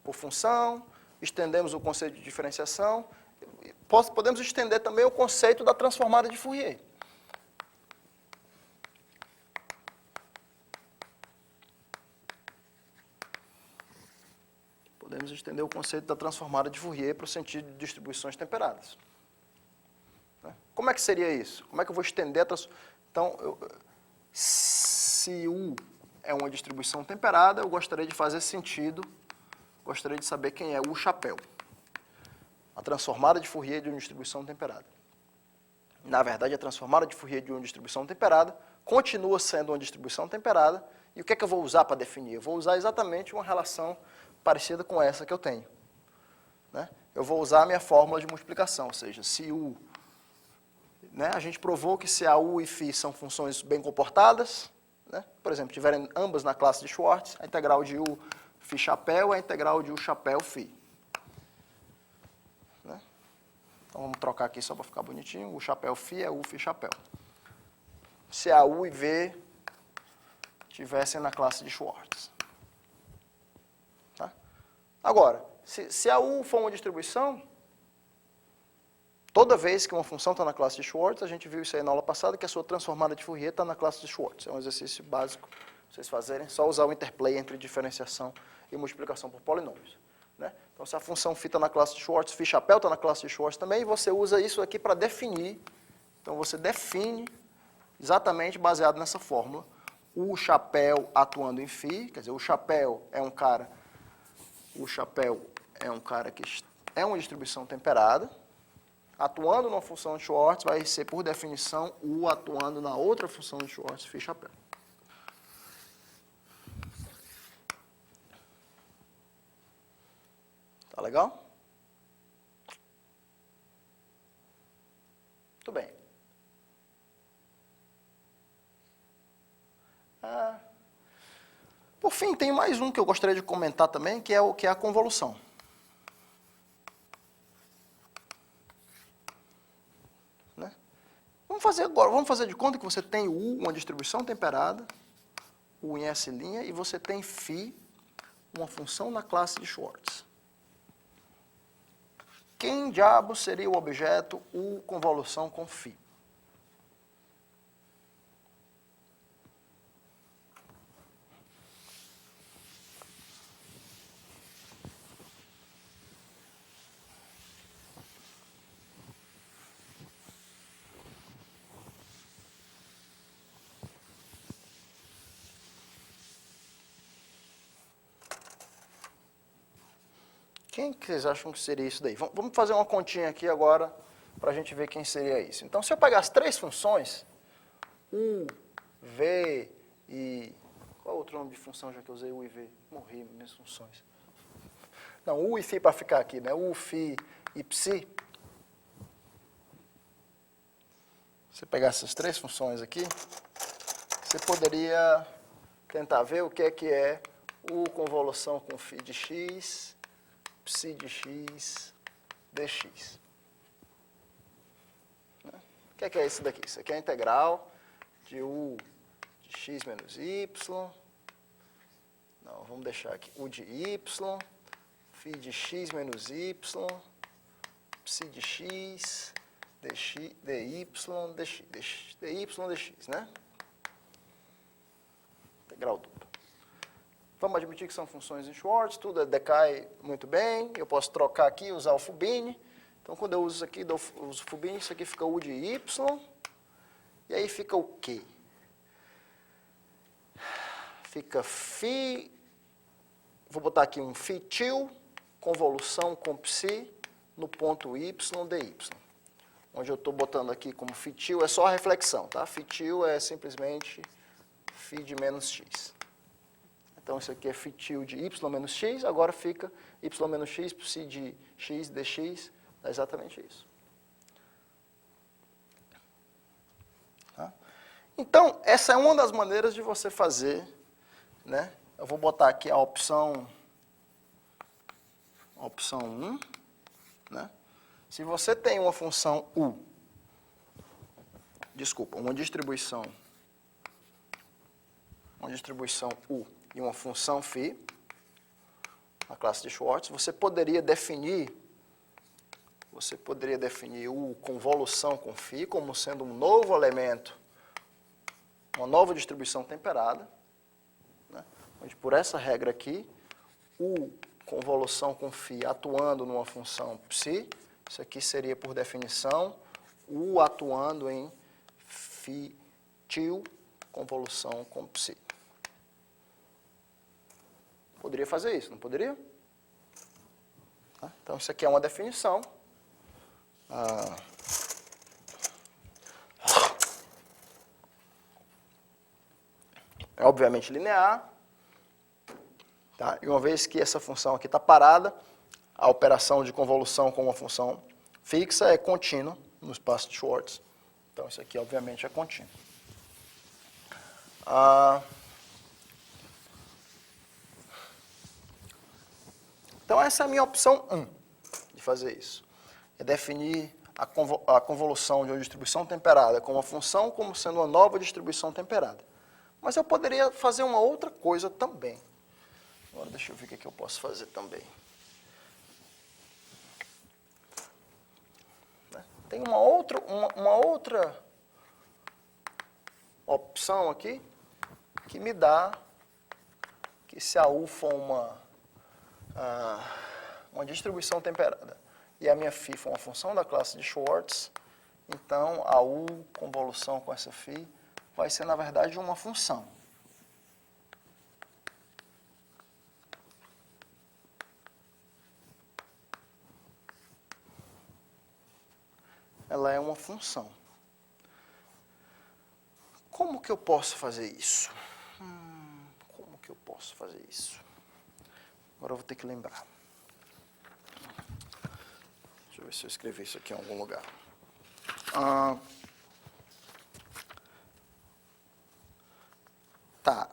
por função, estendemos o conceito de diferenciação, podemos estender também o conceito da transformada de Fourier. Podemos estender o conceito da transformada de Fourier para o sentido de distribuições temperadas. Como é que seria isso? Como é que eu vou estender a transformada? Então, se U é uma distribuição temperada, eu gostaria de fazer sentido, gostaria de saber quem é U chapéu. A transformada de Fourier de uma distribuição temperada. Na verdade, a transformada de Fourier de uma distribuição temperada continua sendo uma distribuição temperada. E o que é que eu vou usar para definir? Eu vou usar exatamente uma relação parecida com essa que eu tenho. Né? Eu vou usar a minha fórmula de multiplicação, ou seja, se U... Né, a gente provou que se a U e φ são funções bem comportadas, né, por exemplo, tiverem ambas na classe de Schwartz, a integral de U φ chapéu é a integral de U chapéu φ. Né? Então vamos trocar aqui só para ficar bonitinho. U chapéu φ é U φ chapéu. Se a U e V tivessem na classe de Schwartz. Tá? Agora, se a U for uma distribuição, toda vez que uma função está na classe de Schwartz, a gente viu isso aí na aula passada, que a sua transformada de Fourier está na classe de Schwartz. É um exercício básico para vocês fazerem, só usar o interplay entre diferenciação e multiplicação por polinômios. Né? Então, se a função φ está na classe de Schwartz, φ chapéu está na classe de Schwartz também, e você usa isso aqui para definir. Então, você define, exatamente baseado nessa fórmula, o chapéu atuando em φ, quer dizer, o chapéu é um cara que é uma distribuição temperada. Atuando numa função de Schwartz, vai ser, por definição, U atuando na outra função de Schwartz, φ chapéu. Tá legal? Muito bem. fim, tem mais um que eu gostaria de comentar também, que é a convolução. Né? Vamos fazer agora, vamos fazer de conta que você tem U, uma distribuição temperada, U em S', e você tem φ, uma função na classe de Schwartz. Quem diabo seria o objeto U convolução com φ? Quem que vocês acham que seria isso daí? Vamos fazer uma continha aqui agora para a gente ver quem seria isso. Então, se eu pegar as três funções, U, V e... Qual é o outro nome de função, já que eu usei U e V? Morri, minhas funções. Não, U e φ para ficar aqui, né? U, φ e psi. Você pegar essas três funções aqui, você poderia tentar ver o que é U convolução com φ de x, psi de x, dx. O que é isso daqui? Isso aqui é a integral de U de x menos y. Não, vamos deixar aqui. U de y, φ de x menos y, psi de x, dy, dx, né? Integral dupla. Vamos admitir que são funções em Schwartz, tudo decai muito bem. Eu posso trocar aqui, usar o Fubini. Então, quando eu uso isso aqui, uso o Fubini, isso aqui fica U de y. E aí fica o quê? Fica φ, vou botar aqui um φ-til, convolução com psi, no ponto y dy. Onde eu estou botando aqui como φ-til é só a reflexão, tá? Φ-til é simplesmente φ de menos x. Então, isso aqui é φ-til de y menos x, agora fica y menos x, psi de x, dx, é exatamente isso. Tá? Então, essa é uma das maneiras de você fazer, né? Eu vou botar aqui a opção 1, né? Se você tem uma função U, uma distribuição U e uma função φ, na classe de Schwartz, você poderia definir U convolução com φ como sendo um novo elemento, uma nova distribuição temperada, né? Onde por essa regra aqui, U convolução com φ atuando numa função psi, isso aqui seria por definição U atuando em φ-til convolução com psi. Poderia fazer isso, não poderia? Então, isso aqui é uma definição. É obviamente linear. Tá? E uma vez que essa função aqui está parada, a operação de convolução com uma função fixa é contínua no espaço de Schwartz. Então, isso aqui obviamente é contínuo. Então, essa é a minha opção 1 de fazer isso. É definir a convolução de uma distribuição temperada com uma função como sendo uma nova distribuição temperada. Mas eu poderia fazer uma outra coisa também. Agora, deixa eu ver o que eu posso fazer também. Tem uma outra opção aqui que me dá que se a U for uma distribuição temperada e a minha φ for uma função da classe de Schwartz, então a U convolução com essa φ vai ser, na verdade, uma função. Ela é uma função. Como que eu posso fazer isso? Como que eu posso fazer isso? Agora eu vou ter que lembrar. Deixa eu ver se eu escrevi isso aqui em algum lugar. Tá.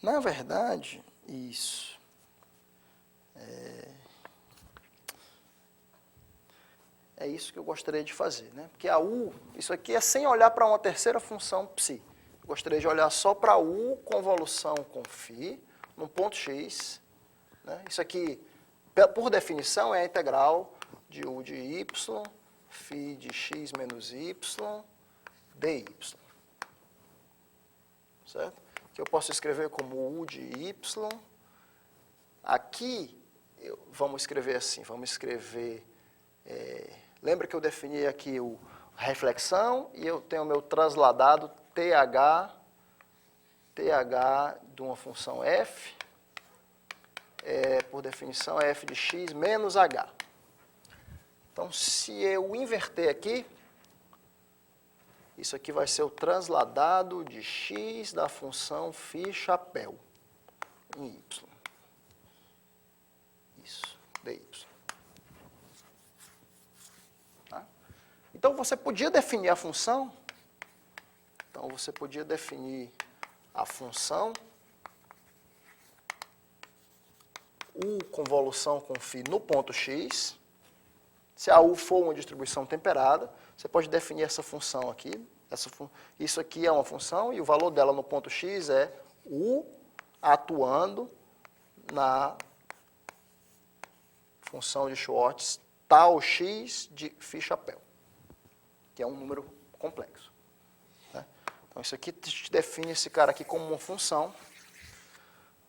Na verdade, isso. É isso que eu gostaria de fazer, né? Porque a U, isso aqui é sem olhar para uma terceira função psi. Eu gostaria de olhar só para U, convolução com φ, num ponto x. Né? Isso aqui, por definição, é a integral de U de y, φ de x menos y, dy. Certo? Que eu posso escrever como U de y. Aqui, vamos escrever assim, vamos escrever... lembra que eu defini aqui a reflexão e eu tenho o meu transladado TH de uma função f, por definição é f de x menos h. Então, se eu inverter aqui, isso aqui vai ser o transladado de x da função φ chapéu em y. Isso, dy. Então, você podia definir a função. Então, você podia definir a função U convolução com φ no ponto x. Se a U for uma distribuição temperada, você pode definir essa função aqui. Isso aqui é uma função e o valor dela no ponto x é U atuando na função de Schwartz tal x de φ chapéu, que é um número complexo. Né? Então, isso aqui define esse cara aqui como uma função.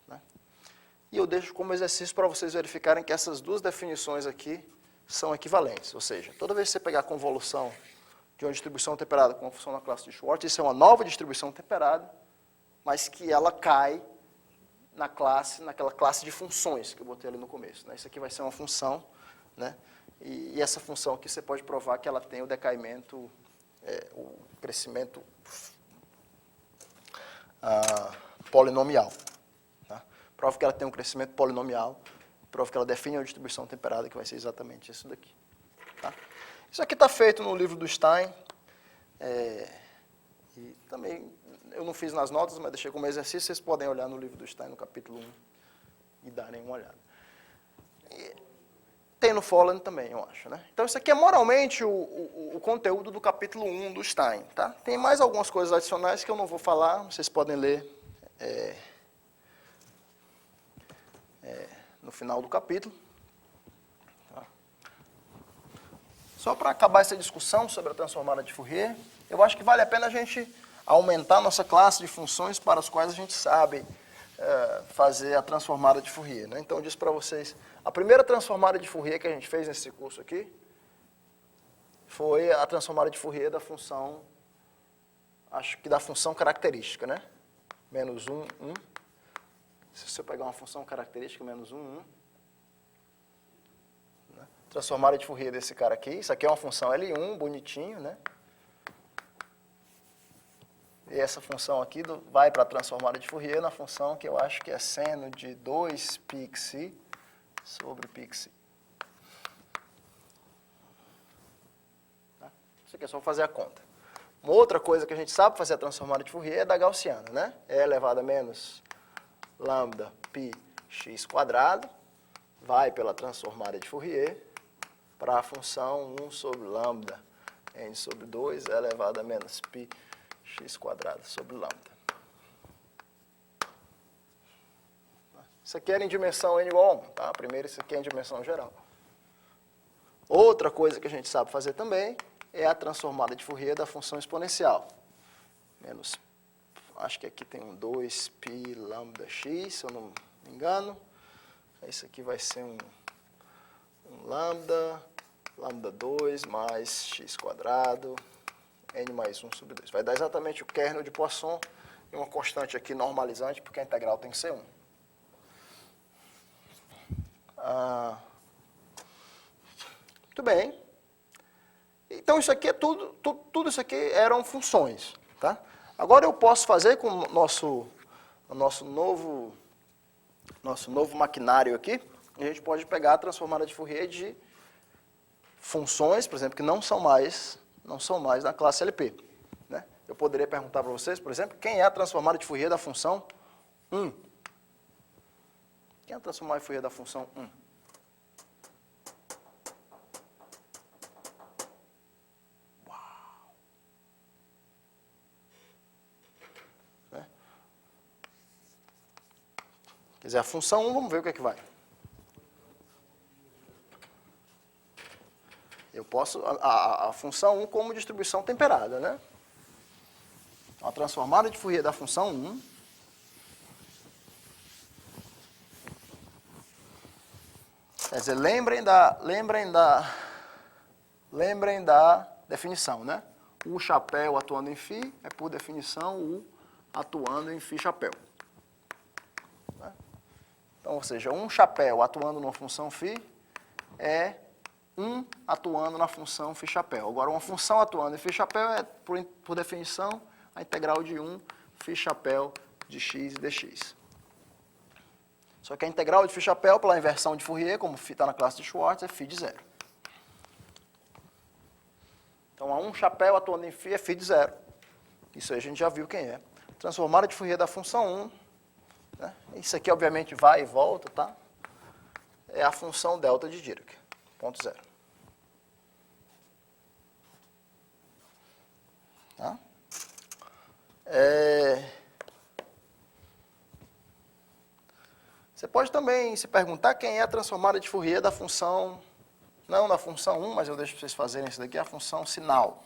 Né? E eu deixo como exercício para vocês verificarem que essas duas definições aqui são equivalentes. Ou seja, toda vez que você pegar a convolução de uma distribuição temperada com uma função na classe de Schwartz, isso é uma nova distribuição temperada, mas que ela cai naquela classe de funções que eu botei ali no começo. Né? Isso aqui vai ser uma função, né? E essa função aqui você pode provar que ela tem o decaimento, o crescimento polinomial. Tá? Prova que ela tem um crescimento polinomial, prova que ela define uma distribuição temperada, que vai ser exatamente isso daqui. Tá? Isso aqui está feito no livro do Stein, e também eu não fiz nas notas, mas deixei como exercício, vocês podem olhar no livro do Stein, no capítulo 1, e darem uma olhada. Tem no Folland também, eu acho. Né? Então, isso aqui é moralmente o conteúdo do capítulo 1 do Stein. Tá? Tem mais algumas coisas adicionais que eu não vou falar, vocês podem ler no final do capítulo. Tá? Só para acabar essa discussão sobre a transformada de Fourier, eu acho que vale a pena a gente aumentar nossa classe de funções para as quais a gente sabe fazer a transformada de Fourier. Né? Então, eu disse para vocês, a primeira transformada de Fourier que a gente fez nesse curso aqui foi a transformada de Fourier da função, acho que da função característica, né? Menos 1, 1. Se você pegar uma função característica, menos 1, 1. Né? Transformada de Fourier desse cara aqui, isso aqui é uma função L1, bonitinho, né? E essa função aqui vai para a transformada de Fourier na função que eu acho que é seno de 2πxi sobre πxi. Tá? Isso aqui é só fazer a conta. Uma outra coisa que a gente sabe fazer a transformada de Fourier é da gaussiana, né? E elevado a menos lambda π x quadrado vai pela transformada de Fourier para a função 1 sobre lambda n sobre 2 elevado a menos π x quadrado sobre lambda. Isso aqui era em dimensão n igual a 1, tá? Primeiro, isso aqui é em dimensão geral. Outra coisa que a gente sabe fazer também é a transformada de Fourier da função exponencial. Menos, acho que aqui tem um 2π lambda x, se eu não me engano. Isso aqui vai ser um lambda 2 mais x quadrado, n mais 1 sobre 2. Vai dar exatamente o kernel de Poisson e uma constante aqui normalizante, porque a integral tem que ser 1. Muito bem. Então, isso aqui é tudo isso aqui eram funções. Tá? Agora, eu posso fazer com o nosso novo maquinário aqui, a gente pode pegar a transformada de Fourier de funções, por exemplo, que não são mais na classe LP. Né? Eu poderia perguntar para vocês, por exemplo, quem é a transformada de Fourier da função 1? Quem é a transformada de Fourier da função 1? Uau! Quer dizer, a função 1, vamos ver o que é que vai. Eu posso, a função 1 como distribuição temperada, né? A transformada de Fourier da função 1 quer dizer, lembrem da definição, né? O chapéu atuando em φ é, por definição, o atuando em φ chapéu. Né? Então, ou seja, um chapéu atuando numa função φ é 1 atuando na função φ chapéu. Agora, uma função atuando em φ chapéu é, por definição, a integral de 1 φ chapéu de x e dx. Só que a integral de φ chapéu, pela inversão de Fourier, como está na classe de Schwartz, é φ de zero. Então, a um chapéu atuando em φ é φ de zero. Isso aí a gente já viu quem é. Transformada de Fourier da função 1. Né? Isso aqui, obviamente, vai e volta, tá? É a função delta de Dirac, ponto zero. Tá? Você pode também se perguntar quem é a transformada de Fourier da função, não da função 1, mas eu deixo para vocês fazerem isso daqui, a função sinal.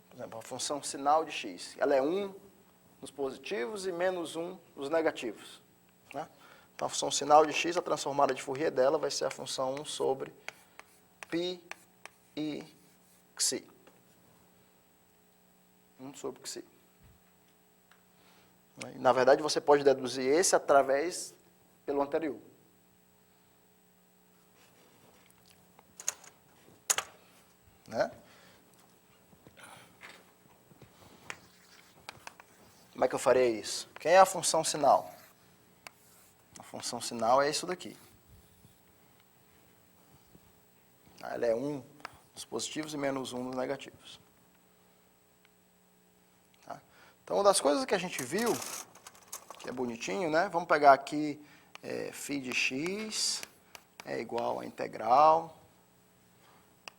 Por exemplo, a função sinal de x. Ela é 1 nos positivos e menos 1 nos negativos. Né? Então, a função sinal de x, a transformada de Fourier dela vai ser a função 1 sobre π e xi. 1 sobre xi. Na verdade, você pode deduzir esse através pelo anterior. Né? Como é que eu farei isso? Quem é a função sinal? A função sinal é isso daqui. Ela é 1 nos positivos e menos 1 nos negativos. Tá? Então, uma das coisas que a gente viu, que é bonitinho, né? Vamos pegar aqui φ de x é igual a integral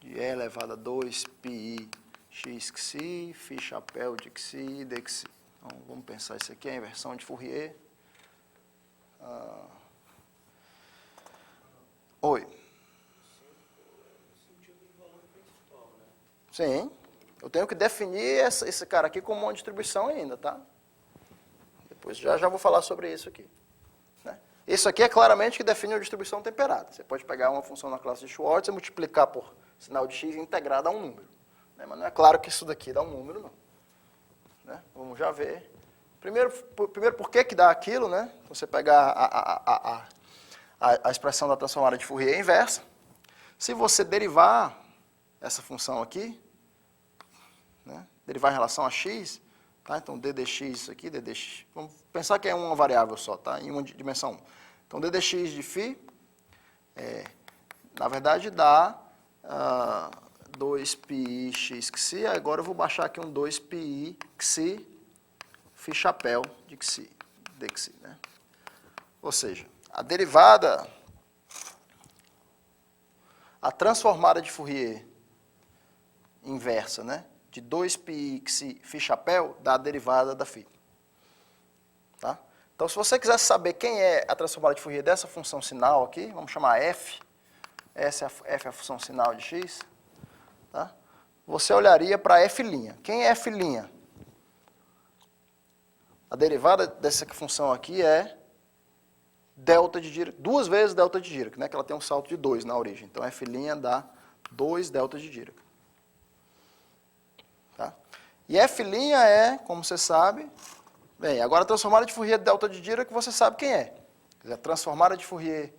de e elevado a 2πi x xi, φ chapéu de xi dxi. Então, vamos pensar isso aqui, a inversão de Fourier. Oi. Sim. Eu tenho que definir esse cara aqui como uma distribuição ainda, tá? Depois já vou falar sobre isso aqui. Né? Isso aqui é claramente que define uma distribuição temperada. Você pode pegar uma função na classe de Schwartz e multiplicar por sinal de x integrado a um número. Né? Mas não é claro que isso daqui dá um número, não. Né? Vamos já ver. Primeiro, por que dá aquilo, né? Você pegar a expressão da transformada de Fourier inversa. Se você derivar essa função aqui, né? Derivar em relação a x, tá? Então d dx isso aqui, d dx, vamos pensar que é uma variável só, tá? Em uma dimensão 1. Então d dx de φ, na verdade dá 2πi x xi, agora eu vou baixar aqui um 2πi xi, φ chapéu de xi, dxi, né? Ou seja, a derivada, a transformada de Fourier inversa, né? De 2πi xi φ chapéu dá a derivada da φ. Tá? Então, se você quiser saber quem é a transformada de Fourier dessa função sinal aqui, vamos chamar f, f é a função sinal de x, tá? Você olharia para f'. Quem é f'? A derivada dessa função aqui é delta de Dirac, 2 vezes delta de Dirac, né? Que ela tem um salto de 2 na origem. Então, f' dá 2 delta de Dirac. Tá? E f' é, como você sabe, bem, agora a transformada de Fourier delta de Dirac, você sabe quem é. Quer dizer, a transformada de Fourier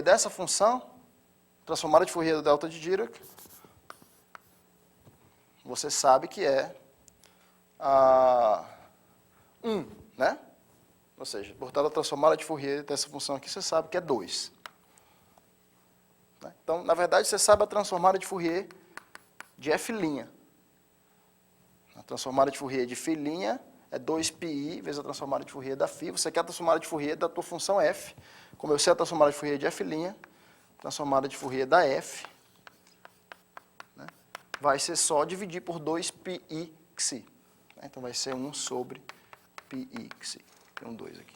dessa função, transformada de Fourier delta de Dirac, você sabe que é 1, né? Ou seja, portanto, a transformada de Fourier dessa função aqui, você sabe que é 2. Então, na verdade, você sabe a transformada de Fourier de f'. A transformada de Fourier de φ' é 2πi vezes a transformada de Fourier da φ. Você quer a transformada de Fourier da tua função f. Como eu sei a transformada de Fourier de f', transformada de Fourier da f, né, vai ser só dividir por 2πi xi. Então vai ser 1 sobre πi xi. Tem um 2 aqui.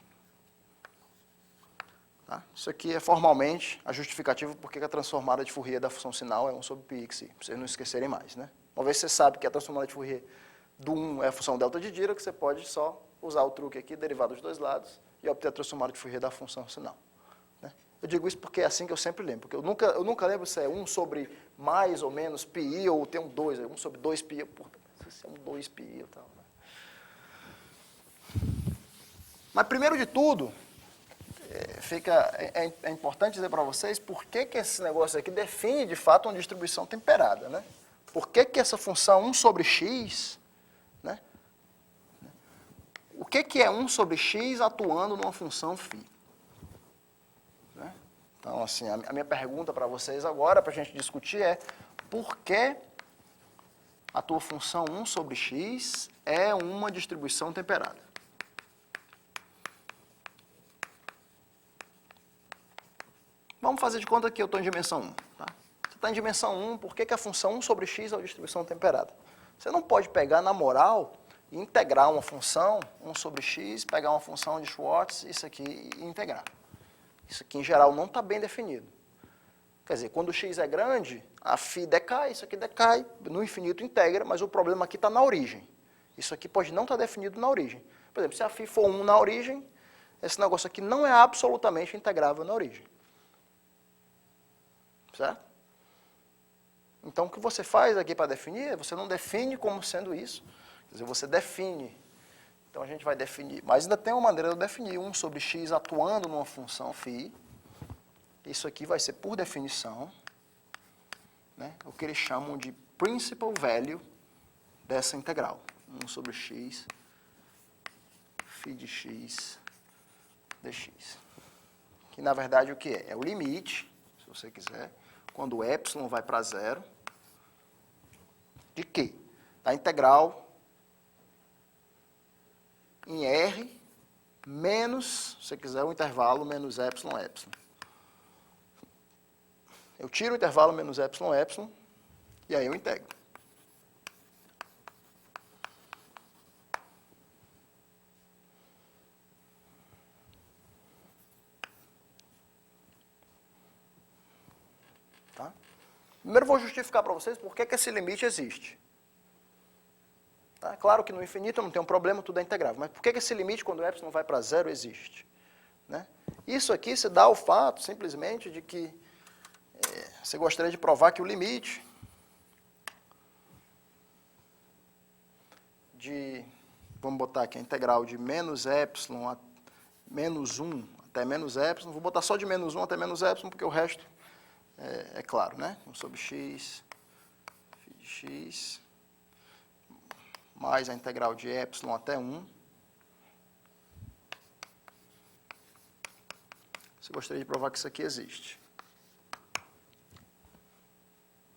Tá? Isso aqui é formalmente a justificativa porque a transformada de Fourier da função sinal é 1 sobre πi xi, para vocês não esquecerem mais. Né? Uma vez que você sabe que a transformada de Fourier do 1 é a função delta de Dirac, você pode só usar o truque aqui, derivar dos dois lados, e obter a transformada de Fourier da função sinal. Né? Eu digo isso porque é assim que eu sempre lembro, porque eu nunca lembro se é 1 sobre mais ou menos πi, ou tem um 2, 1 sobre 2πi, se é um 2πi e tal. Né? Mas primeiro de tudo, é importante dizer para vocês por que esse negócio aqui define, de fato, uma distribuição temperada. Né? Por que essa função 1 sobre x, né? O que é 1 sobre x atuando numa função φ? Né? Então, assim, a minha pergunta para vocês agora, para a gente discutir, é por que a tua função 1 sobre x é uma distribuição temperada? Vamos fazer de conta que eu estou em dimensão 1. Tá? Você está em dimensão 1, por que a função 1 sobre x é uma distribuição temperada? Você não pode pegar na moral e integrar uma função 1 sobre x, pegar uma função de Schwartz, isso aqui, e integrar. Isso aqui, em geral, não está bem definido. Quer dizer, quando o x é grande, a φ decai, isso aqui decai, no infinito integra, mas o problema aqui está na origem. Isso aqui pode não estar definido na origem. Por exemplo, se a φ for 1 na origem, esse negócio aqui não é absolutamente integrável na origem. Certo? Então, o que você faz aqui para definir, você não define como sendo isso. Quer dizer, você define. Então, a gente vai definir. Mas ainda tem uma maneira de eu definir 1 sobre x atuando numa função φ. Isso aqui vai ser, por definição, né, o que eles chamam de principal value dessa integral. 1 sobre x, φ de x, dx. Que, na verdade, o que é? É o limite, se você quiser, quando o epsilon vai para zero, de quê? Da integral em R menos, se você quiser, o intervalo menos epsilon, epsilon. Eu tiro o intervalo menos epsilon, epsilon, e aí eu integro. Tá? Primeiro eu vou justificar para vocês por que esse limite existe. Tá? Claro que no infinito não tem um problema, tudo é integrável, mas por que esse limite, quando o epsilon vai para zero, existe? Né? Isso aqui se dá ao fato, simplesmente, de que você gostaria de provar que o limite de, vamos botar aqui a integral de menos epsilon a menos 1 até menos epsilon, vou botar só de menos 1 até menos epsilon, porque o resto é claro, né? 1 sobre x, φ de x, mais a integral de epsilon até 1. Você gostaria de provar que isso aqui existe.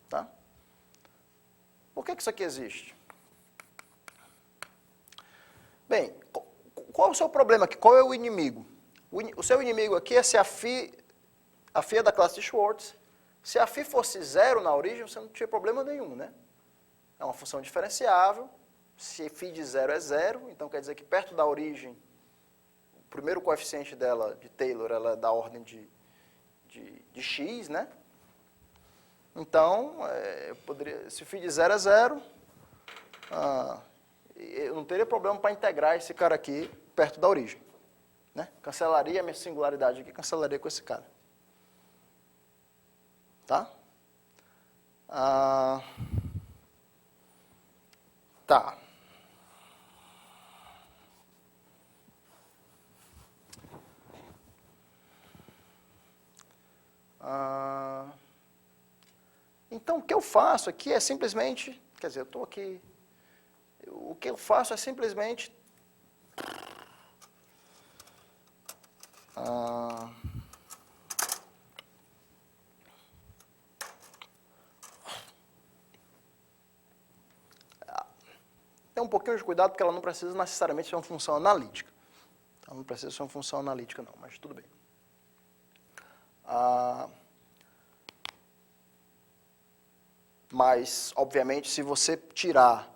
Tá? Por que isso aqui existe? Bem, qual é o seu problema aqui? Qual é o inimigo? O seu inimigo aqui é se a φ é da classe de Schwartz. Se a φ fosse zero na origem, você não tinha problema nenhum, né? É uma função diferenciável. Se φ de zero é zero, então quer dizer que perto da origem, o primeiro coeficiente dela, de Taylor, ela é da ordem de x, né? Então, eu poderia, se φ de zero é zero, eu não teria problema para integrar esse cara aqui perto da origem. Né? Cancelaria a minha singularidade aqui, cancelaria com esse cara. Tá? Tá. Então, o que eu faço aqui é simplesmente, quer dizer, eu estou aqui, o que eu faço é simplesmente tem ter um pouquinho de cuidado, porque ela não precisa necessariamente ser uma função analítica. Ela não precisa ser uma função analítica, não, mas tudo bem. Mas, obviamente, se você tirar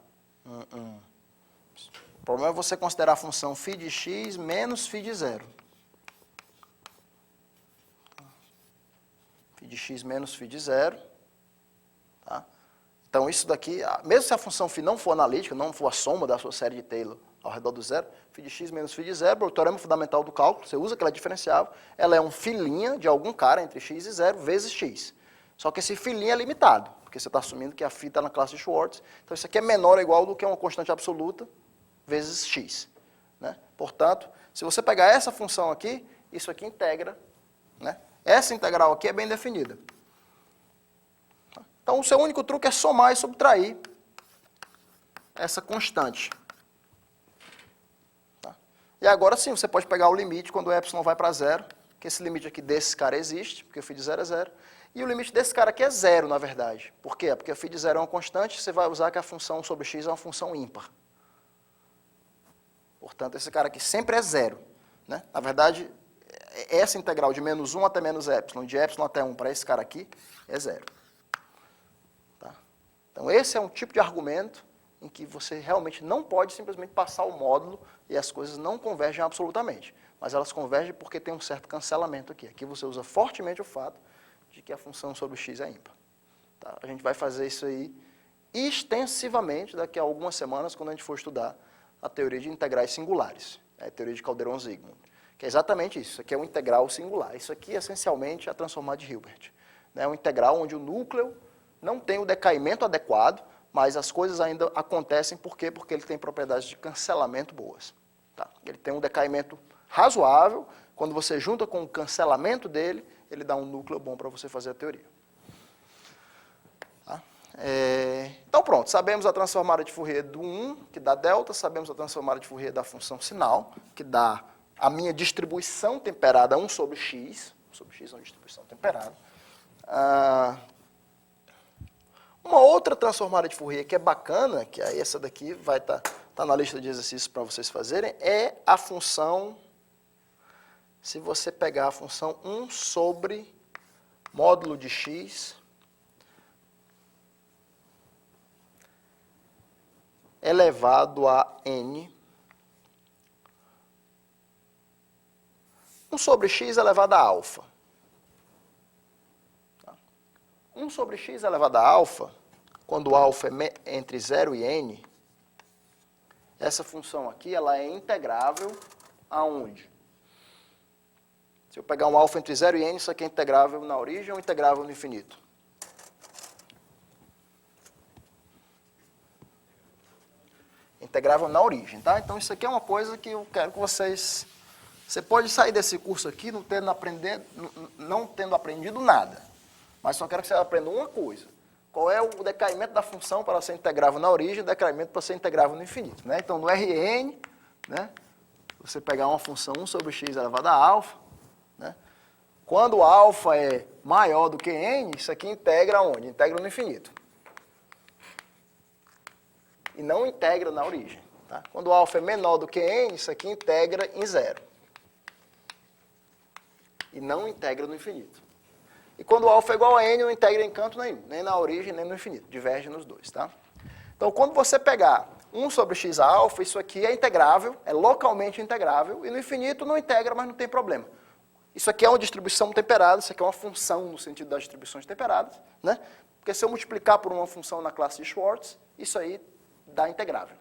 o problema é você considerar a função φ de x menos φ de zero. Φ de x menos φ de zero. Tá? Então, isso daqui, mesmo se a função φ não for analítica, não for a soma da sua série de Taylor ao redor do zero, φ de x menos φ de zero, o teorema fundamental do cálculo, você usa que ela é diferenciável, ela é um φ' de algum cara entre x e zero vezes x. Só que esse φ' é limitado, porque você está assumindo que a φ está na classe de Schwartz, então isso aqui é menor ou igual do que uma constante absoluta vezes x. Né? Portanto, se você pegar essa função aqui, isso aqui integra, né? Essa integral aqui é bem definida. Então, o seu único truque é somar e subtrair essa constante. Tá? E agora sim, você pode pegar o limite quando o epsilon vai para zero, que esse limite aqui desse cara existe, porque o φ de zero é zero, e o limite desse cara aqui é zero, na verdade. Por quê? Porque o φ de zero é uma constante, você vai usar que a função sobre x é uma função ímpar. Portanto, esse cara aqui sempre é zero. Né? Na verdade, essa integral de menos 1 até menos epsilon, de epsilon até 1 para esse cara aqui, é zero. Tá? Então, esse é um tipo de argumento em que você realmente não pode simplesmente passar o módulo e as coisas não convergem absolutamente. Mas elas convergem porque tem um certo cancelamento aqui. Aqui você usa fortemente o fato de que a função sobre x é ímpar. Tá? A gente vai fazer isso aí extensivamente daqui a algumas semanas, quando a gente for estudar a teoria de integrais singulares, a teoria de Calderon-Zygmunt, que é exatamente isso. Isso aqui é um integral singular. Isso aqui, essencialmente, é a transformada de Hilbert. É um integral onde o núcleo não tem o decaimento adequado, mas as coisas ainda acontecem. Por quê? Porque ele tem propriedades de cancelamento boas. Tá? Ele tem um decaimento razoável. Quando você junta com o cancelamento dele, ele dá um núcleo bom para você fazer a teoria. Tá? Então, pronto. Sabemos a transformada de Fourier do 1, que dá delta. Sabemos a transformada de Fourier da função sinal, que dá a minha distribuição temperada 1 sobre x. 1 sobre x é uma distribuição temperada. Uma outra transformada de Fourier que é bacana, que aí essa daqui vai estar na lista de exercícios para vocês fazerem, é a função, se você pegar a função 1 sobre módulo de x elevado a n, 1 sobre x elevado a alfa. 1 sobre x elevado a alfa, quando o alfa é entre 0 e n, essa função aqui ela é integrável aonde? Se eu pegar um alfa entre 0 e n, isso aqui é integrável na origem ou integrável no infinito? Integrável na origem, tá? Então isso aqui é uma coisa que eu quero que vocês... Você pode sair desse curso aqui não tendo aprendido nada, mas só quero que você aprenda uma coisa. Qual é o decaimento da função para ser integrável na origem e o decaimento para ser integrável no infinito. Né? Então, no Rn, né, você pegar uma função 1 sobre x elevado a alfa, né, quando o alfa é maior do que n, isso aqui integra onde? Integra no infinito. E não integra na origem. Tá? Quando o alfa é menor do que n, isso aqui integra em zero. E não integra no infinito. E quando o alfa é igual a n, não integra em canto nenhum, nem na origem, nem no infinito. Diverge nos dois, tá? Então, quando você pegar 1 sobre x a alfa, isso aqui é integrável, é localmente integrável, e no infinito não integra, mas não tem problema. Isso aqui é uma distribuição temperada, isso aqui é uma função no sentido das distribuições temperadas, né? Porque se eu multiplicar por uma função na classe de Schwartz, isso aí dá integrável.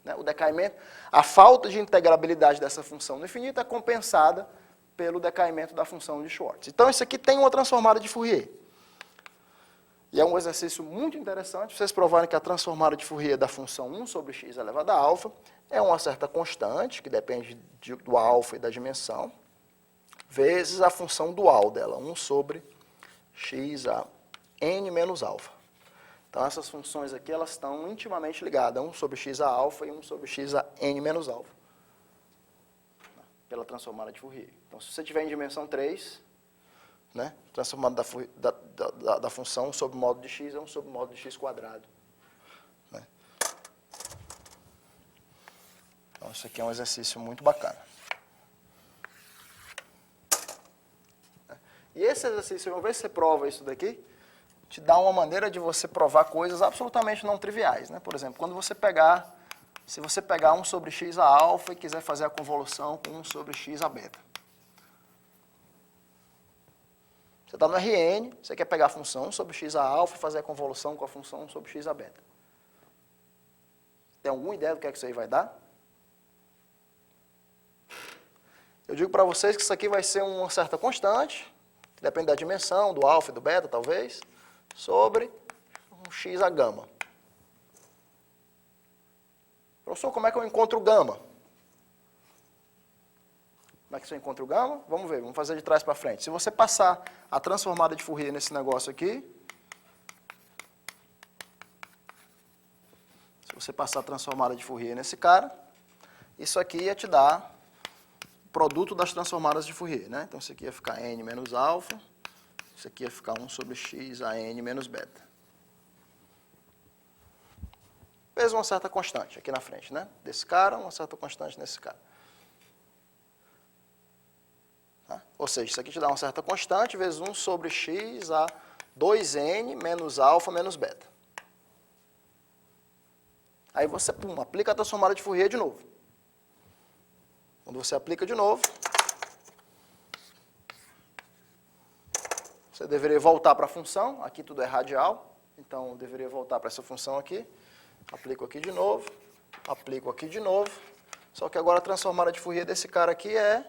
Né? O decaimento, a falta de integrabilidade dessa função no infinito é compensada pelo decaimento da função de Schwartz. Então, isso aqui tem uma transformada de Fourier. E é um exercício muito interessante, vocês provarem que a transformada de Fourier da função 1 sobre x elevado a alfa é uma certa constante, que depende do alfa e da dimensão, vezes a função dual dela, 1 sobre x a n menos alfa. Então, essas funções aqui, elas estão intimamente ligadas, 1 sobre x a alfa e 1 sobre x a n menos alfa, pela transformada de Fourier. Então, se você tiver em dimensão 3, né, transformada da função 1 sobre módulo de x é 1 sobre módulo de x quadrado. Né? Então, isso aqui é um exercício muito bacana. E esse exercício, uma vez que você prova isso daqui, te dá uma maneira de você provar coisas absolutamente não triviais, né? Por exemplo, quando você pegar, se você pegar 1 sobre x a alfa e quiser fazer a convolução com 1 sobre x a beta. Você está no Rn, você quer pegar a função 1 sobre x a alfa e fazer a convolução com a função 1 sobre x a beta. Tem alguma ideia do que é que isso aí vai dar? Eu digo para vocês que isso aqui vai ser uma certa constante, que depende da dimensão, do alfa e do beta, talvez, sobre um x a gama. Professor, como é que eu encontro o gama? Como é que você encontra o gama? Vamos ver, vamos fazer de trás para frente. Se você passar a transformada de Fourier nesse negócio aqui, se você passar a transformada de Fourier nesse cara, isso aqui ia te dar o produto das transformadas de Fourier, né? Então, isso aqui ia ficar n menos alfa, isso aqui ia ficar 1 sobre x a n menos beta. Fez uma certa constante aqui na frente, né? Desse cara, uma certa constante nesse cara. Tá? Ou seja, isso aqui te dá uma certa constante vezes 1 sobre x a 2n menos alfa menos beta. Aí você, pum, aplica a transformada de Fourier de novo. Quando você aplica de novo, você deveria voltar para a função. Aqui tudo é radial, então eu deveria voltar para essa função aqui. Aplico aqui de novo, aplico aqui de novo. Só que agora a transformada de Fourier desse cara aqui é...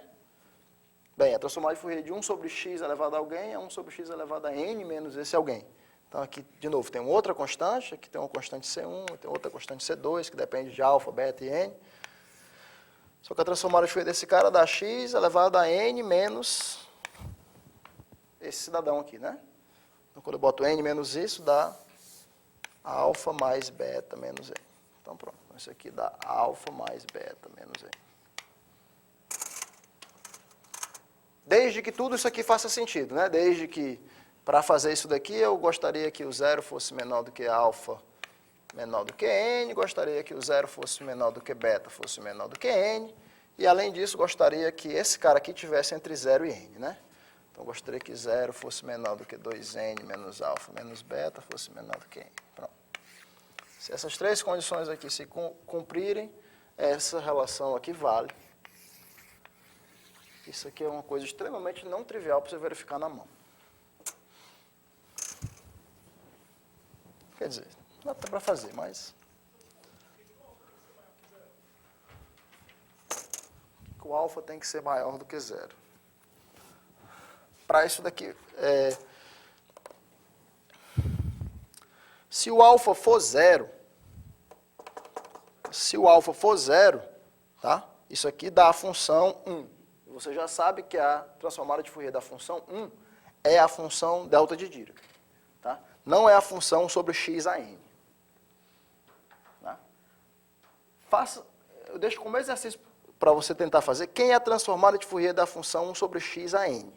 Bem, a transformada de Fourier de 1 sobre x elevado a alguém é 1 sobre x elevado a n menos esse alguém. Então aqui, de novo, tem outra constante, aqui tem uma constante C1, tem outra constante C2, que depende de alfa, beta e n. Só que a transformada de Fourier desse cara dá x elevado a n menos esse cidadão aqui, né? Então quando eu boto n menos isso, dá alfa mais beta menos n. Então pronto, isso aqui dá alfa mais beta menos n. Desde que tudo isso aqui faça sentido, né? Desde que, para fazer isso daqui, eu gostaria que o zero fosse menor do que alfa, menor do que n, gostaria que o zero fosse menor do que beta, fosse menor do que n, e além disso, gostaria que esse cara aqui tivesse entre 0 e n, né? Então, gostaria que 0 fosse menor do que 2n menos alfa menos beta, fosse menor do que n. Pronto. Se essas três condições aqui se cumprirem, essa relação aqui vale. Isso aqui é uma coisa extremamente não trivial para você verificar na mão. Quer dizer, não dá até para fazer, mas... O alfa tem que ser maior do que 0. Para isso daqui, se o alfa for 0, tá? Isso aqui dá a função 1. Você já sabe que a transformada de Fourier da função 1 é a função delta de Dirac. Tá? Não é a função sobre x a n. Tá? Eu deixo como exercício para você tentar fazer. Quem é a transformada de Fourier da função 1 sobre x a n?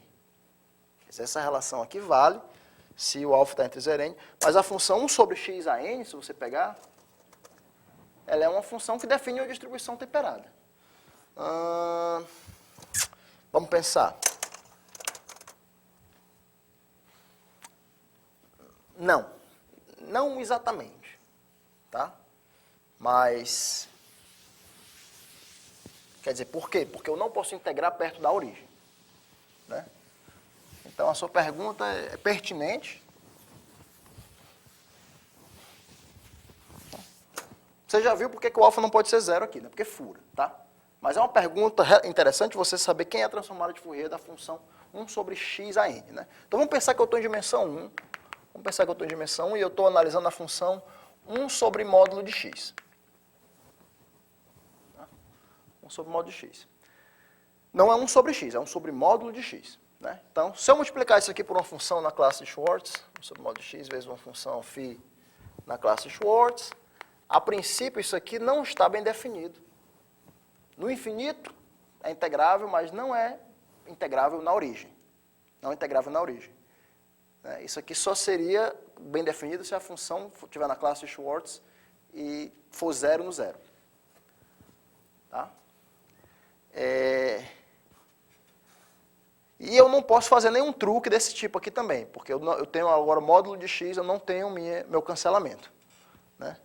Essa relação aqui vale se o alfa está entre 0 e n. Mas a função 1 sobre x a n, se você pegar, ela é uma função que define uma distribuição temperada. Vamos pensar. Não exatamente, tá? Mas, quer dizer, por quê? Porque eu não posso integrar perto da origem, né? Então, a sua pergunta é pertinente. Você já viu por que o alfa não pode ser 0 aqui, né? Porque fura, tá? Mas é uma pergunta interessante você saber quem é a transformada de Fourier da função 1 sobre x a n, né? Então, vamos pensar que eu estou em dimensão 1. Vamos pensar que eu estou em dimensão 1 e eu estou analisando a função 1 sobre módulo de x. 1 sobre módulo de x. Não é 1 sobre x, é 1 sobre módulo de x. Né? Então, se eu multiplicar isso aqui por uma função na classe de Schwartz, 1 sobre módulo de x vezes uma função φ na classe de Schwartz, a princípio isso aqui não está bem definido. No infinito é integrável, mas não é integrável na origem. Não é integrável na origem. Isso aqui só seria bem definido se a função estiver na classe de Schwartz e for 0 no 0. Tá? E eu não posso fazer nenhum truque desse tipo aqui também, porque eu tenho agora módulo de x, eu não tenho meu cancelamento. Né?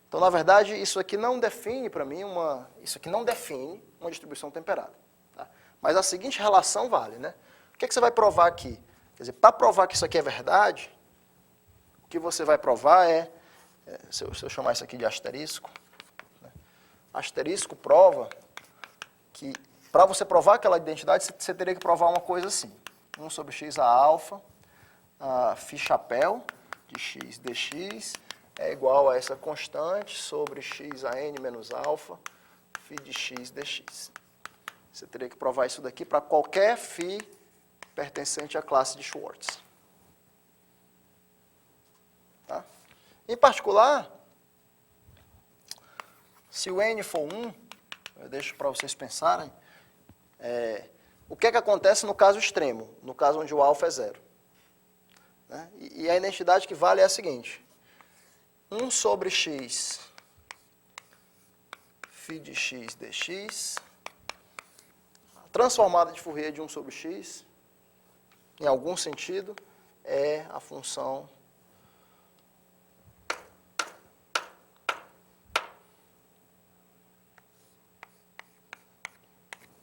Então, na verdade, isso aqui não define para mim uma distribuição temperada. Tá? Mas a seguinte relação vale. Né? O que você vai provar aqui? Quer dizer, para provar que isso aqui é verdade, o que você vai provar se eu chamar isso aqui de asterisco, né? Asterisco prova que, para você provar aquela identidade, você teria que provar uma coisa assim. 1 sobre x a alfa, φ chapéu de x dx é igual a essa constante sobre x a n menos alfa, φ de x dx. Você teria que provar isso daqui para qualquer φ pertencente à classe de Schwartz. Tá? Em particular, se o n for 1, eu deixo para vocês pensarem, o que é que acontece no caso extremo, no caso onde o alfa é 0? Né? E a identidade que vale é a seguinte: 1 sobre x φ de x dx, a transformada de Fourier de 1 sobre x, em algum sentido, é a função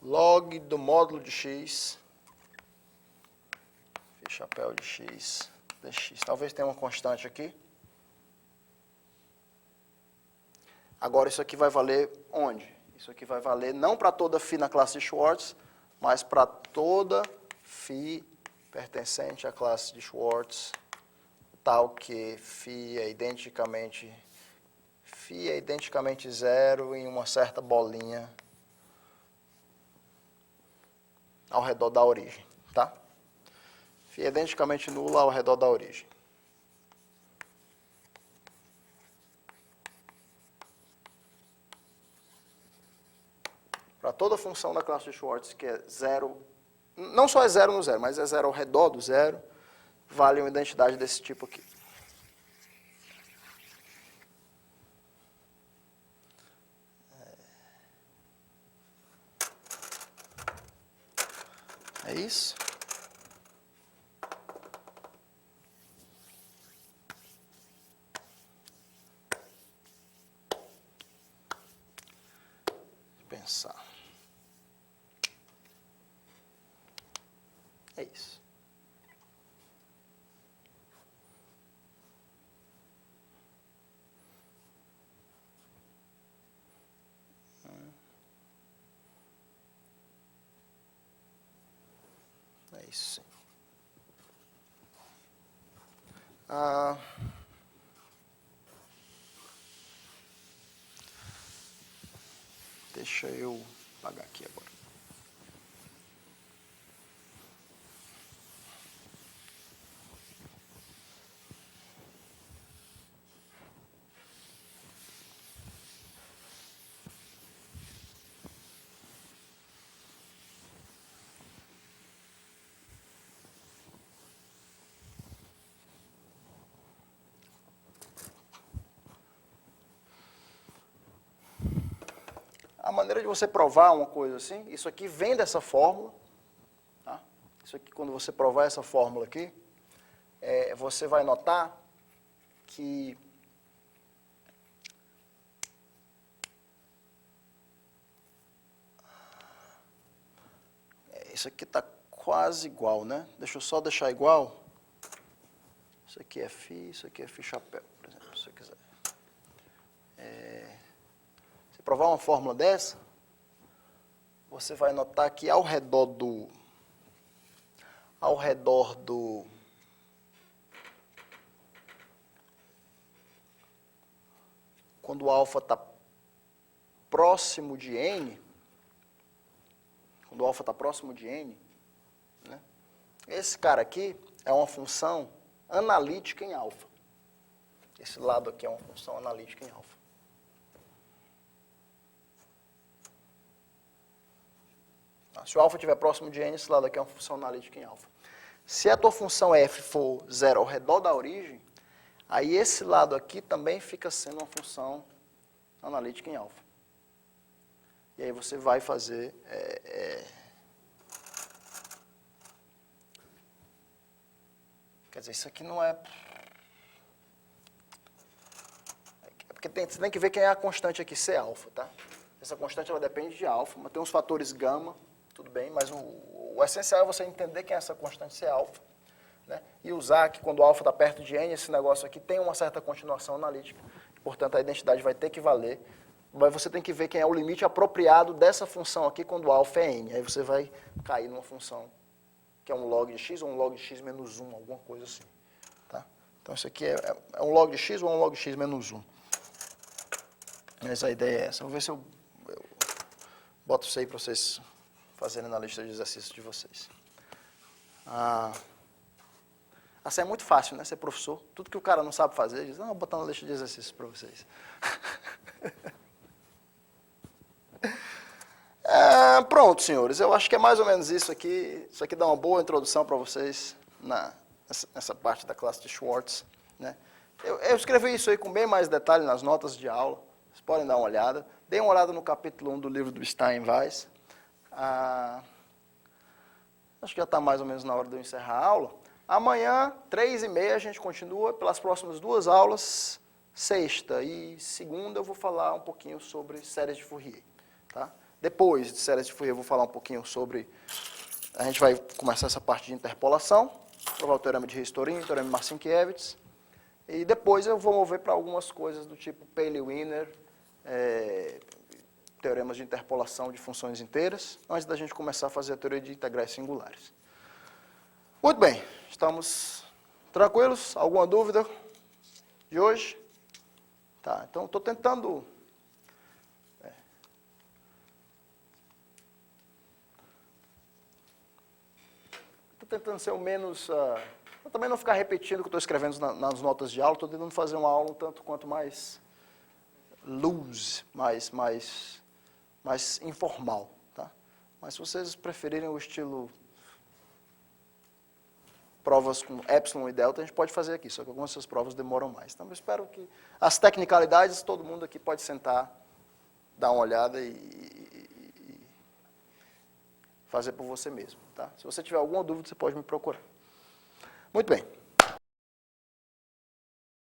log do módulo de x, φ chapéu de x dx. Talvez tenha uma constante aqui. Agora, isso aqui vai valer onde? Isso aqui vai valer não para toda φ na classe de Schwartz, mas para toda φ pertencente à classe de Schwartz, tal que φ é identicamente zero em uma certa bolinha ao redor da origem. Tá? Φ é identicamente nula ao redor da origem. Para toda função da classe de Schwartz que é zero, não só é zero no zero, mas é zero ao redor do zero, vale uma identidade desse tipo aqui. É isso? Pensar. É isso. É isso. Deixa eu apagar aqui agora. A maneira de você provar uma coisa assim, isso aqui vem dessa fórmula. Tá? Isso aqui, quando você provar essa fórmula aqui, você vai notar que isso aqui está quase igual, né? Deixa eu só deixar igual. Isso aqui é φ, isso aqui é φ chapéu, por exemplo, se você quiser. Se provar uma fórmula dessa, você vai notar que ao redor quando o alfa está próximo de n, né, esse cara aqui é uma função analítica em alfa. Esse lado aqui é uma função analítica em alfa. Se o alfa estiver próximo de n, esse lado aqui é uma função analítica em alfa. Se a tua função f for zero ao redor da origem, aí esse lado aqui também fica sendo uma função analítica em alfa. E aí você vai fazer... Quer dizer, isso aqui não é... Porque você tem que ver quem é a constante aqui, C alfa, tá? Essa constante ela depende de alfa, mas tem uns fatores gama, tudo bem, mas o essencial é você entender quem é essa constante C alfa, né? E usar que quando o alfa está perto de n, esse negócio aqui tem uma certa continuação analítica, portanto a identidade vai ter que valer, mas você tem que ver quem é o limite apropriado dessa função aqui quando o alfa é n, aí você vai cair numa função que é um log de x ou um log de x menos 1, alguma coisa assim, tá? Então isso aqui é um log de x ou um log de x menos 1. Mas a ideia é essa. Vou ver se eu boto isso aí para vocês fazerem na lista de exercícios de vocês. Assim é muito fácil, né? Ser professor. Tudo que o cara não sabe fazer, diz, não, vou botar na lista de exercícios para vocês. Pronto, senhores. Eu acho que é mais ou menos isso aqui. Isso aqui dá uma boa introdução para vocês nessa parte da classe de Schwartz, né? Eu escrevi isso aí com bem mais detalhe nas notas de aula. Vocês podem dar uma olhada. Deem uma olhada no capítulo 1 do livro do Steinweiss. Acho que já está mais ou menos na hora de eu encerrar a aula. Amanhã, 3h30, a gente continua pelas próximas 2 aulas. Sexta e segunda eu vou falar um pouquinho sobre séries de Fourier. Tá? Depois de séries de Fourier eu vou falar um pouquinho sobre... A gente vai começar essa parte de interpolação, provar o teorema de Ristorin, o teorema de Marcinkiewicz. E depois eu vou mover para algumas coisas do tipo Paley-Wiener, teoremas de interpolação de funções inteiras, antes da gente começar a fazer a teoria de integrais singulares. Muito bem, estamos tranquilos? Alguma dúvida de hoje? Tá, então estou tentando... Estou tentando ser o menos... Para também não ficar repetindo o que estou escrevendo nas notas de aula, estou tentando fazer uma aula um tanto quanto mais loose, mais informal, tá? Mas se vocês preferirem o estilo provas com epsilon e delta, a gente pode fazer aqui, só que algumas dessas provas demoram mais. Então eu espero que as tecnicalidades, todo mundo aqui pode sentar, dar uma olhada e fazer por você mesmo, tá? Se você tiver alguma dúvida, você pode me procurar. Muito bem.